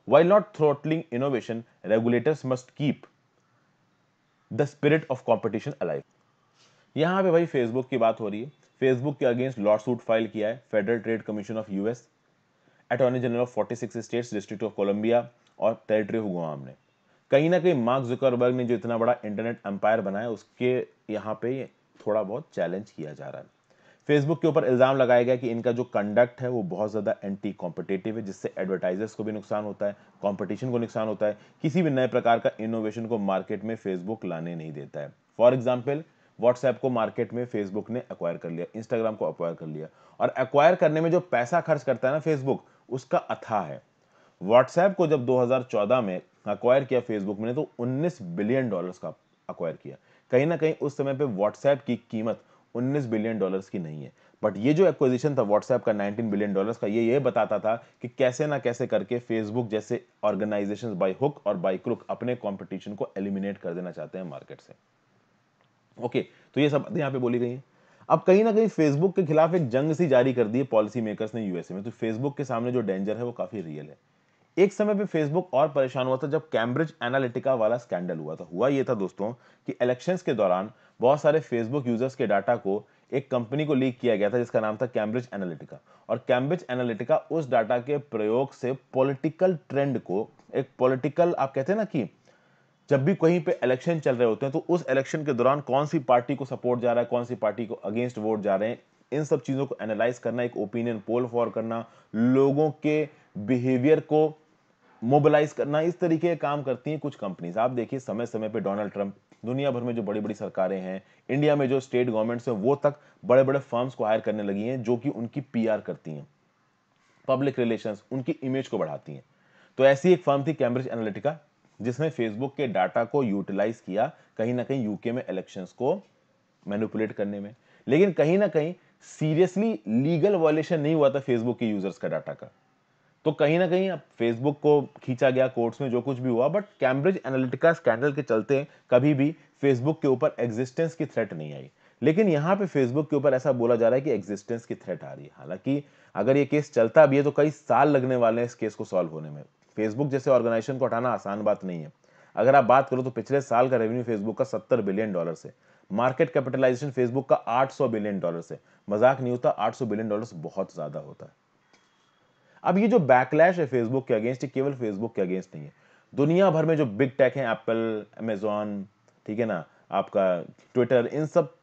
While not throttling innovation, regulators must keep the spirit of competition alive। यहां पे भाई फेसबुक की बात हो रही है। फेसबुक के अगेंस्ट लॉ सूट फाइल किया है federal trade commission of US, attorney general of 46 states, district of Columbia और टेरिटरी ऑफ गुआम ने। कहीं ना कहीं मार्क जुकरबर्ग ने जो इतना बड़ा इंटरनेट एम्पायर बनाया, उसके यहाँ पे थोड़ा बहुत चैलेंज किया जा रहा है। फेसबुक के ऊपर इल्जाम लगाया गया कि इनका जो कंडक्ट है वो बहुत ज्यादा एंटी कॉम्पिटेटिव है, जिससे एडवर्टाइजर्स को भी नुकसान होता है, कंपटीशन को नुकसान होता है, किसी भी नए प्रकार का इनोवेशन को मार्केट में फेसबुक लाने नहीं देता है। फॉर एग्जाम्पल, व्हाट्सएप को मार्केट में फेसबुक ने एक्वायर कर लिया, इंस्टाग्राम को एक्वायर कर लिया, और एक्वायर करने में जो पैसा खर्च करता है ना फेसबुक, उसका अथाह है। व्हाट्सएप को जब 2014 में अक्वायर किया फेसबुक ने तो $19 बिलियन का अक्वायर किया। कहीं ना कहीं उस समय पे व्हाट्सएप की कीमत $19 बिलियन की नहीं है, बट ये जो एक्विजिशन था व्हाट्सएप का $19 बिलियन का, ये बताता था कि कैसे ना कैसे करके फेसबुक जैसे ऑर्गेनाइजेशंस बाय हुक और बाय क्रुक अपने कंपटीशन को एलिमिनेट कर देना चाहते हैं मार्केट से। ओके, तो ये सब यहाँ पे बोली गई है। अब कहीं ना कहीं फेसबुक के खिलाफ एक जंग सी जारी कर दी है पॉलिसी मेकर्स ने यूएसए में। तो फेसबुक के सामने जो डेंजर है वो काफी रियल है। एक समय पे फेसबुक और परेशान हुआ था जब कैम्ब्रिज एनालिटिका वाला स्कैंडल हुआ था। हुआ ये था दोस्तों कि इलेक्शंस के दौरान बहुत सारे फेसबुक यूजर्स के डाटा को एक कंपनी को लीक किया गया था जिसका नाम था कैम्ब्रिज एनालिटिका। और कैम्ब्रिज एनालिटिका उस डाटा के प्रयोग से पॉलिटिकल ट्रेंड को, एक पॉलिटिकल, आप कहते हैं ना कि जब भी कहीं पे इलेक्शन चल रहे होते हैं तो उस इलेक्शन के दौरान कौन सी पार्टी को सपोर्ट जा रहा है, कौन सी पार्टी को अगेंस्ट वोट जा रहे हैं, इन सब चीजों को एनालाइज करना, एक ओपिनियन पोल फॉर करना, लोगों के बिहेवियर को मोबिलाइज करना, इस तरीके के काम करती हैं कुछ कंपनीज। आप देखिए समय समय पे डोनाल्ड ट्रंप, दुनिया भर में जो बड़ी बड़ी सरकारें हैं, इंडिया में जो स्टेट गवर्नमेंट्स हैं, वो तक बड़े बड़े फर्म्स को हायर करने लगी हैं जो कि उनकी पीआर करती हैं, पब्लिक रिलेशंस, उनकी इमेज को बढ़ाती हैं। तो ऐसी एक फर्म थी कैम्ब्रिज एनालिटिका जिसने फेसबुक के डाटा को यूटिलाइज किया कहीं ना कहीं यूके में इलेक्शंस को मैनिपुलेट करने में। लेकिन कहीं ना कहीं सीरियसली लीगल वायलेशन नहीं हुआ था फेसबुक के यूजर्स का डाटा का। तो कहीं ना कहीं अब फेसबुक को खींचा गया कोर्ट्स में, जो कुछ भी हुआ, बट कैम्ब्रिज एनालिटिका स्कैंडल के चलते कभी भी फेसबुक के ऊपर एग्जिस्टेंस की थ्रेट नहीं आई। लेकिन यहां पे फेसबुक के ऊपर ऐसा बोला जा रहा है कि एग्जिस्टेंस की थ्रेट आ रही है। हालांकि अगर ये केस चलता भी है तो कई साल लगने वाले हैं इस केस को सॉल्व होने में। फेसबुक जैसे ऑर्गेनाइजेशन को हटाना आसान बात नहीं है। अगर आप बात करो तो पिछले साल का रेवेन्यू फेसबुक का $70 बिलियन से, मार्केट कैपिटलाइजेशन फेसबुक का $800 बिलियन से। मजाक नहीं होता, $800 बिलियन बहुत ज्यादा होता है। अब ये जो बैकलैश है फेसबुक के अगेंस्ट, केवल फेसबुक के अगेंस्ट नहीं है, दुनिया भर में जो बिग टेक है, एप्पल, अमेजॉन, ठीक है ना, आपका ट्विटर, इन सब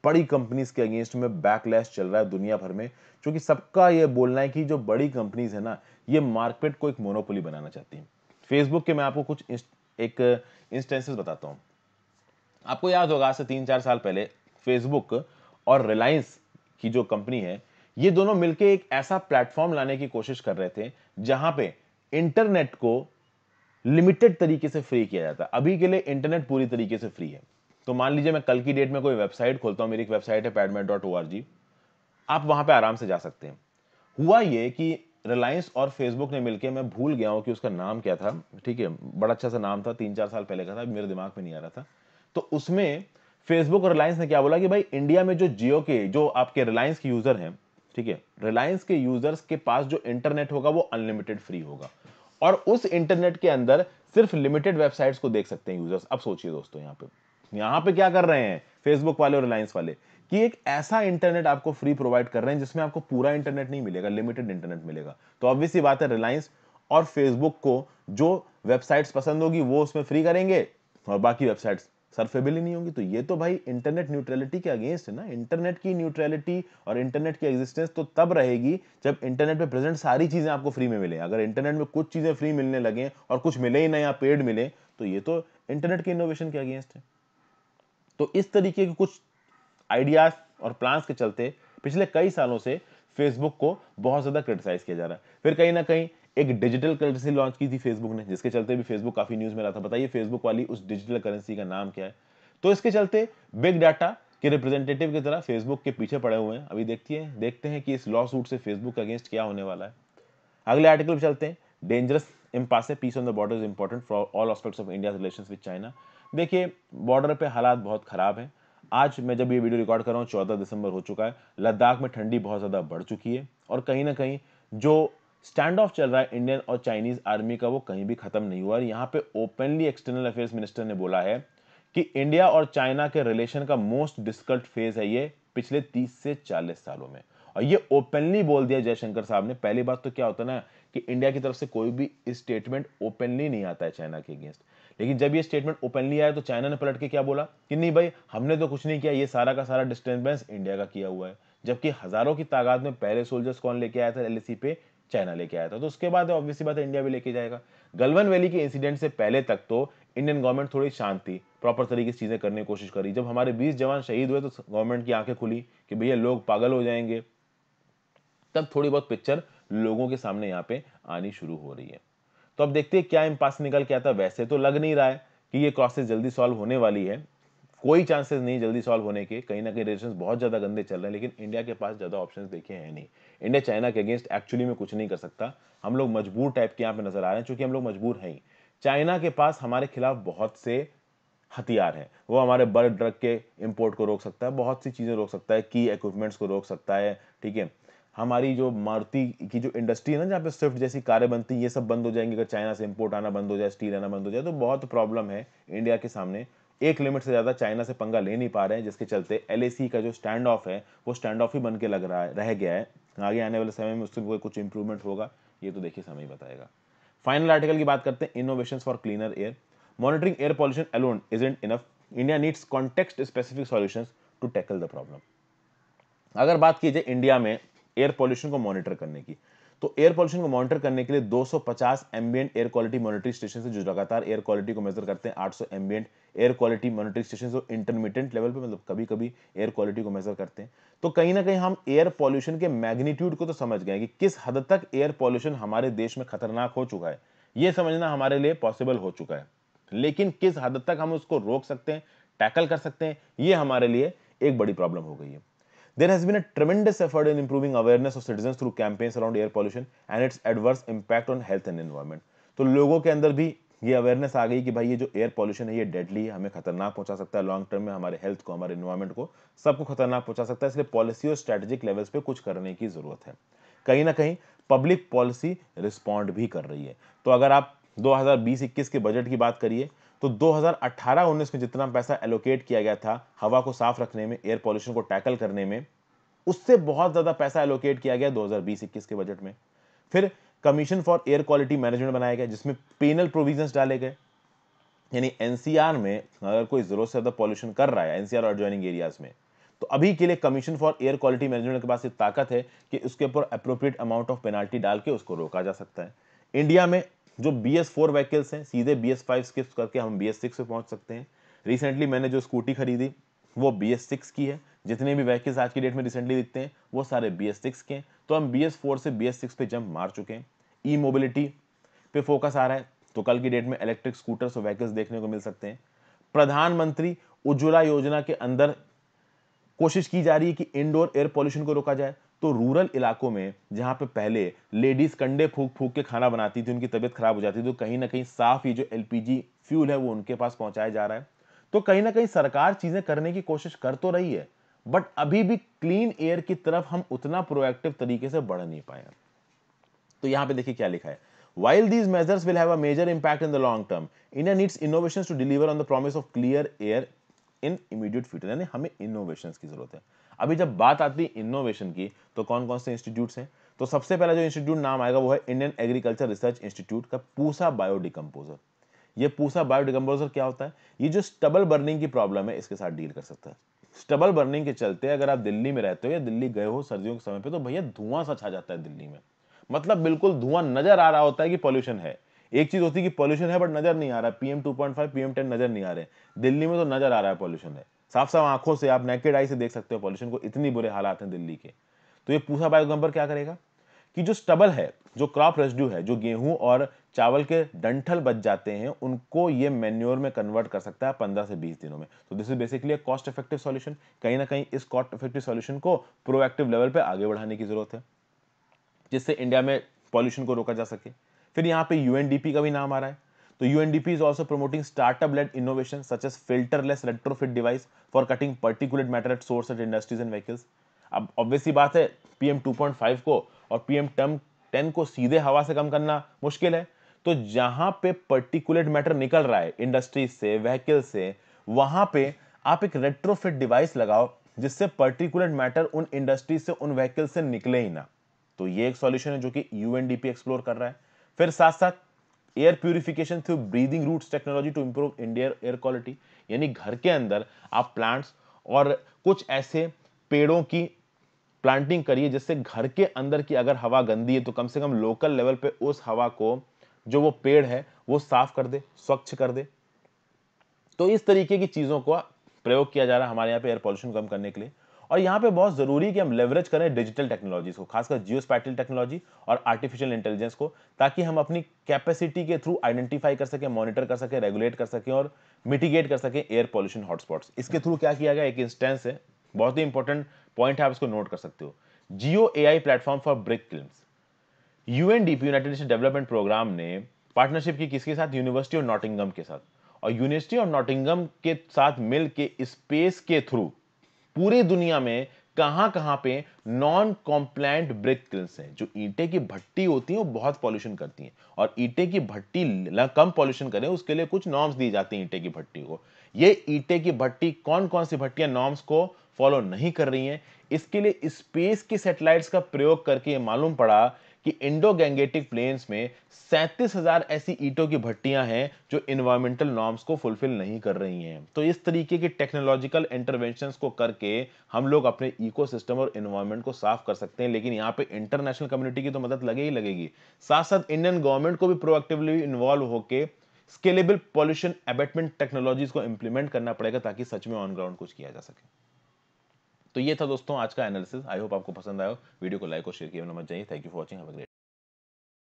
बड़ी कंपनीज के अगेंस्ट में बैकलैश चल रहा है दुनिया भर में, क्योंकि सबका ये बोलना है कि जो बड़ी कंपनीज है ना, ये मार्केट को एक मोनोपोली बनाना चाहती हैं। फेसबुक के मैं आपको कुछ एक इंस्टेंसेस बताता हूं। आपको याद होगा आज से 3-4 साल पहले फेसबुक और रिलायंस की जो कंपनी है, ये दोनों मिलकर एक ऐसा प्लेटफॉर्म लाने की कोशिश कर रहे थे जहां पे इंटरनेट को लिमिटेड तरीके से फ्री किया जाता है। अभी के लिए इंटरनेट पूरी तरीके से फ्री है। तो मान लीजिए मैं कल की डेट में कोई वेबसाइट खोलता हूं, मेरी एक वेबसाइट है padmet.org, आप वहां पे आराम से जा सकते हैं। हुआ ये कि रिलायंस और फेसबुक ने मिलकर, मैं भूल गया हूं कि उसका नाम क्या था, ठीक है, बड़ा अच्छा सा नाम था, 3-4 साल पहले का था, मेरे दिमाग में नहीं आ रहा था। तो उसमें फेसबुक और रिलायंस ने क्या बोला कि भाई इंडिया में जो जियो के, जो आपके रिलायंस के यूजर हैं, ठीक है, रिलायंस के यूजर्स के पास जो इंटरनेट होगा वो अनलिमिटेड फ्री होगा, और उस इंटरनेट के अंदर सिर्फ लिमिटेड वेबसाइट्स को देख सकते हैं यूजर्स। अब सोचिए दोस्तों, यहां पे क्या कर रहे हैं फेसबुक वाले और रिलायंस वाले, कि एक ऐसा इंटरनेट आपको फ्री प्रोवाइड कर रहे हैं जिसमें आपको पूरा इंटरनेट नहीं मिलेगा, लिमिटेड इंटरनेट मिलेगा। तो ऑब्वियस सी बात है, रिलायंस और फेसबुक को जो वेबसाइट्स पसंद होगी वो उसमें फ्री करेंगे और बाकी वेबसाइट्स सर्फेबल ही नहीं होंगी। तो ये तो भाई इंटरनेट न्यूट्रलिटी के अगेंस्ट है ना। इंटरनेट की न्यूट्रलिटी और इंटरनेट की एग्जिस्टेंस तो तब रहेगी जब इंटरनेट पे प्रेजेंट सारी चीजें आपको फ्री में मिले। अगर इंटरनेट में कुछ चीजें फ्री मिलने लगे और कुछ मिले ही नहीं या पेड मिले, तो ये तो इंटरनेट के इनोवेशन के अगेंस्ट है। तो इस तरीके के कुछ आइडियाज और प्लान्स के चलते पिछले कई सालों से फेसबुक को बहुत ज्यादा क्रिटिसाइज किया जा रहा है। फिर कहीं ना कहीं एक डिजिटल करेंसी लॉन्च की थी फेसबुक ने, जिसके चलते भी फेसबुक काफी न्यूज में रहा था। बताइए फेसबुक वाली उस डिजिटल करेंसी का नाम क्या है? तो इसके चलते बिग डाटा के रिप्रेजेंटेटिव की तरह फेसबुक के पीछे पड़े हुए हैं। अभी देखते हैं कि इस लॉ सूट से फेसबुक के अगेंस्ट क्या होने वाला है। अगले आर्टिकल पे चलते हैं। Dangerous impasse, peace on the border is important for all aspects of India relations with China. देखिए बॉर्डर पे हालात बहुत खराब हैं। आज मैं जब ये वीडियो रिकॉर्ड कर रहा हूँ 14 दिसंबर हो चुका है, लद्दाख में ठंडी बहुत ज़्यादा बढ़ चुकी है और कहीं ना कहीं जो स्टैंड ऑफ चल रहा है इंडियन और चाइनीज आर्मी का वो कहीं भी खत्म नहीं हुआ। और यहाँ पे ओपनली एक्सटर्नल अफेयर्स मिनिस्टर ने बोला है कि इंडिया और चाइना के रिलेशन का मोस्ट डिफिकल्ट फेज है ये पिछले 30 से 40 सालों में। और ये ओपनली बोल दिया जयशंकर साहब ने। पहली बात तो क्या होता है ना कि इंडिया की तरफ से कोई भी स्टेटमेंट ओपनली नहीं आता है चाइना के अगेंस्ट, लेकिन जब ये स्टेटमेंट ओपनली आया तो चाइना ने पलट के क्या बोला कि नहीं भाई हमने तो कुछ नहीं किया, ये सारा का सारा डिस्टर्बेंस इंडिया का किया हुआ है। जबकि हजारों की तादाद में पहले सोल्जर्स कौन लेके आया था एलएसी पे? चाइना लेके आया था। तो उसके बाद ऑब्वियसली बात है इंडिया भी लेके जाएगा। गलवान वैली के इंसिडेंट से पहले तक तो इंडियन गवर्नमेंट थोड़ी शांत थी, प्रॉपर तरीके से चीजें करने की कोशिश करी। जब हमारे 20 जवान शहीद हुए तो गवर्नमेंट की आंखें खुली कि भैया लोग पागल हो जाएंगे, तब थोड़ी बहुत पिक्चर लोगों के सामने यहाँ पे आनी शुरू हो रही है। तो अब देखते हैं क्या इम्पास निकल के आता है। वैसे तो लग नहीं रहा है कि ये क्राइसिस जल्दी सॉल्व होने वाली है, कोई चांसेस नहीं जल्दी सॉल्व होने के, कहीं ना कहीं रिलेशंस बहुत ज़्यादा गंदे चल रहे हैं, लेकिन इंडिया के पास ज़्यादा ऑप्शंस देखे हैं नहीं। इंडिया चाइना के अगेंस्ट एक्चुअली में कुछ नहीं कर सकता, हम लोग मजबूर टाइप के यहाँ पे नजर आ रहे हैं, क्योंकि हम लोग मजबूर हैं ही। चाइना के पास हमारे खिलाफ बहुत से हथियार हैं, वो हमारे बल्क ड्रग के इंपोर्ट को रोक सकता है, बहुत सी चीज़ें रोक सकता है, की इक्विपमेंट्स को रोक सकता है, ठीक है। हमारी जो मारुति की जो इंडस्ट्री है ना, जहाँ पे स्विफ्ट जैसी कारें बनती हैं, ये सब बंद हो जाएंगी अगर चाइना से इंपोर्ट आना बंद हो जाए, स्टील आना बंद हो जाए, तो बहुत प्रॉब्लम है इंडिया के सामने। एक लिमिट से ज़्यादा चाइना से पंगा ले नहीं पा रहे हैं, जिसके चलते LAC का जो स्टैंड ऑफ है वो स्टैंड ऑफ ही बन के लग रहा है, रह गया है। आगे आने वाले समय में उससे कुछ इंप्रूवमेंट होगा, ये तो देखिए समय ही बताएगा। फाइनल आर्टिकल की बात करते हैं, innovations for cleaner air. Monitoring air pollution alone isn't enough, India needs context specific solutions to tackle the problem. अगर बात की जाए इंडिया में एयर पॉल्यूशन को मॉनिटर करने की, तो एयर पॉल्यूशन को मॉनिटर करने के लिए 250 ambient air quality monitoring station है जो लगातार एयर क्वालिटी को मेजर करते हैं। 800 ambient air quality monitoring station जो इंटरमीडिएट लेवल पे, मतलब कभी कभी एयर क्वालिटी को मेजर करते हैं। तो कहीं ना कहीं हम एयर पॉल्यूशन के मैग्नीट्यूड को तो समझ गए कि किस हद तक एयर पॉल्यूशन हमारे देश में खतरनाक हो चुका है, ये समझना हमारे लिए पॉसिबल हो चुका है। लेकिन किस हद तक हम उसको रोक सकते हैं, टैकल कर सकते हैं, ये हमारे लिए एक बड़ी प्रॉब्लम हो गई है। There has been a tremendous effort in improving awareness of citizens through campaigns around air pollution and its adverse impact on health and environment. तो लोगों के अंदर भी ये अवेयरनेस आ गई कि भाई ये जो एयर पॉल्यूशन है ये डेडली है, हमें खतरनाक पहुंचा सकता है, लॉन्ग टर्म में हमारे हेल्थ को, हमारे एनवायरमेंट को, सबको खतरनाक पहुंचा सकता है। इसलिए पॉलिसी और स्ट्रेटेजिक लेवल्स पे कुछ करने की जरूरत है। कहीं ना कहीं पब्लिक पॉलिसी रिस्पॉन्ड भी कर रही है। तो अगर आप 2020-21 के बजट की बात करिए, तो 2018-19 में जितना पैसा एलोकेट किया गया था हवा को साफ रखने में, एयर पॉल्यूशन को टैकल करने में, उससे बहुत ज्यादा पैसा एलोकेट किया गया 2020-21 के बजट में। फिर commission for air quality management बनाया गया, जिसमें पेनल प्रोविजंस डाले गए, यानी एनसीआर में अगर कोई जरूरत से ज्यादा पॉल्यूशन कर रहा है एनसीआर और एडजॉइनिंग एरियाज में, तो अभी के लिए commission for air quality management के पास ये ताकत है कि उसके ऊपर अप्रोप्रिएट अमाउंट ऑफ पेनाल्टी डाल के उसको रोका जा सकता है। इंडिया में जो BS4 व्हीकल्स हैं, सीधे BS5 स्किप करके हम BS6 पे पहुंच सकते हैं। रिसेंटली मैंने जो स्कूटी खरीदी वो BS6 की है, जितने भी व्हीकल्स आज की डेट में रिसेंटली दिखते हैं वो सारे BS6 के हैं। तो हम BS4 से BS6 पे जंप मार चुके हैं। ई मोबिलिटी पे फोकस आ रहा है, तो कल की डेट में इलेक्ट्रिक स्कूटर्स और व्हीकल्स देखने को मिल सकते हैं। प्रधानमंत्री उज्ज्वला योजना के अंदर कोशिश की जा रही है कि इंडोर एयर पॉल्यूशन को रोका जाए। तो रूरल इलाकों में जहां पे पहले लेडीज कंडे फूक फूक के खाना बनाती थी, उनकी तबीयत खराब हो जाती थी, तो कहीं ना कहीं साफ ये जो LPG फ्यूल है वो उनके पास पहुंचाया जा रहा है। तो कहीं ना कहीं सरकार चीजें करने की कोशिश कर तो रही है, बट अभी भी क्लीन एयर की तरफ हम उतना प्रोएक्टिव तरीके से बढ़ नहीं पाए। तो यहां पे देखिए क्या लिखा है, while these measures will have a major impact in the long term, India needs innovations to deliver on the promise of clear air in immediate future। यानी हमें इनोवेशंस की जरूरत है। अभी जब बात आती है इनोवेशन की, तो कौन कौन से इंस्टीट्यूट्स हैं, तो सबसे पहला जो इंस्टीट्यूट नाम आएगा वो है इंडियन एग्रीकल्चर रिसर्च इंस्टीट्यूट का पूसा बायोडिकम्पोजर। ये पूसा बायोडिकम्पोजर क्या होता है, ये जो स्टबल बर्निंग की प्रॉब्लम है इसके साथ डील कर सकता है। स्टबल बर्निंग के चलते अगर आप दिल्ली में रहते हो या दिल्ली गए हो सर्दियों के समय पे, तो भैया धुआं सा छा जाता है दिल्ली में, मतलब बिल्कुल धुआं नजर आ रहा होता है कि पॉल्यूशन है। एक चीज होती है कि पॉल्यूशन है बट नजर नहीं आ रहा, PM2.5 PM10 नजर नहीं आ रहे, दिल्ली में तो नजर आ रहा है पॉल्यूशन है, साफ साफ आंखों से आप नेकेड आई से देख सकते हो पॉल्यूशन को, इतनी बुरे हालात हैं दिल्ली के। तो ये पूसा बायोगम्बर क्या करेगा कि जो स्टबल है, जो क्रॉप रेसिड्यू है, जो गेहूं और चावल के डंठल बच जाते हैं, उनको ये मैन्योर में कन्वर्ट कर सकता है 15 से 20 दिनों में। तो this is basically cost effective solution. कहीं ना कहीं इस कॉस्ट इफेक्टिव सॉल्यूशन को प्रोएक्टिव लेवल पे आगे बढ़ाने की जरूरत है, जिससे इंडिया में पॉल्यूशन को रोका जा सके। फिर यहाँ पे UNDP का भी नाम आ रहा है। तो UNDP is also promoting startup led innovation such as filterless retrofit device for cutting particulate matter at source at industries and vehicles. अब ऑब्वियसली बात है, PM2.5 को और PM10 को सीधे हवा से कम करना मुश्किल है, तो जहां पे पर्टिकुलेट मैटर निकल रहा है इंडस्ट्रीज से, व्हीकल से, वहां पे आप एक रेट्रोफिट डिवाइस लगाओ जिससे पर्टिकुलेट मैटर उन इंडस्ट्रीज से, उन व्हीकल से निकले ही ना। तो ये एक सॉल्यूशन है जो कि UNDP एक्सप्लोर कर रहा है। फिर साथ साथ air purification through breathing roots technology to improve Indian air quality, यानी घर के अंदर आप प्लांट्स और कुछ ऐसे पेड़ों की प्लांटिंग करिए जिससे घर के अंदर की अगर हवा गंदी है तो कम से कम लोकल लेवल पे उस हवा को जो वो पेड़ है वो साफ कर दे, स्वच्छ कर दे। तो इस तरीके की चीजों को प्रयोग किया जा रहा है हमारे यहाँ पे एयर पॉल्यूशन कम करने के लिए। और यहाँ पे बहुत जरूरी है कि हम लेवरेज करें डिजिटल टेक्नोलॉजीज को, खासकर जियोस्पैटियल टेक्नोलॉजी और आर्टिफिशियल इंटेलिजेंस को, ताकि हम अपनी कैपेसिटी के थ्रू आइडेंटिफाई कर सकें, मॉनिटर कर सकें, रेगुलेट कर सकें और मिटिगेट कर सकें एयर पॉल्यूशन हॉटस्पॉट्स। इसके थ्रू क्या किया गया, एक इंस्टेंस है, बहुत ही इंपॉर्टेंट पॉइंट है, आप इसको नोट कर सकते हो। Geo AI platform for brick kilns, UNDP United Nation Development Programme ने पार्टनरशिप की किसके साथ, यूनिवर्सिटी ऑफ नॉटिंगम के साथ। और यूनिवर्सिटी ऑफ नॉटिंगम के साथ मिल के स्पेस के थ्रू पूरी दुनिया में कहां कहां पे नॉन कॉम्प्लायंट ब्रिक किल्न्स हैं। जो ईंटे की भट्टी होती है वो बहुत पॉल्यूशन करती हैं, और ईंटे की भट्टी कम पॉल्यूशन करे उसके लिए कुछ नॉर्म्स दी जाती हैं ईंटे की भट्टी को। ये ईंटे की भट्टी कौन कौन सी भट्टियां नॉर्म्स को फॉलो नहीं कर रही हैं, इसके लिए स्पेस की सैटेलाइट्स का प्रयोग करके ये मालूम पड़ा कि इंडो गैंगेटिक प्लेन्स में 37,000 ऐसी ईंटों की भट्टियां हैं जो इन्वायरमेंटल नॉर्म्स को फुलफिल नहीं कर रही हैं। तो इस तरीके के टेक्नोलॉजिकल इंटरवेंशंस को करके हम लोग अपने इकोसिस्टम और एनवायरनमेंट को साफ कर सकते हैं, लेकिन यहाँ पे इंटरनेशनल कम्युनिटी की तो मदद लगे ही लगेगी। साथ साथ इंडियन गवर्नमेंट को भी प्रोएक्टिवली इन्वॉल्व होकर स्केलेबल पॉल्यूशन अबेटमेंट टेक्नोलॉजीज को इंप्लीमेंट करना पड़ेगा, ताकि सच में ऑन ग्राउंड कुछ किया जा सके। तो ये था दोस्तों आज का एनालिसिस। आई होप आपको पसंद आया। वीडियो को लाइक और शेयर किया मत जाइए। Thank you for watching. Have a great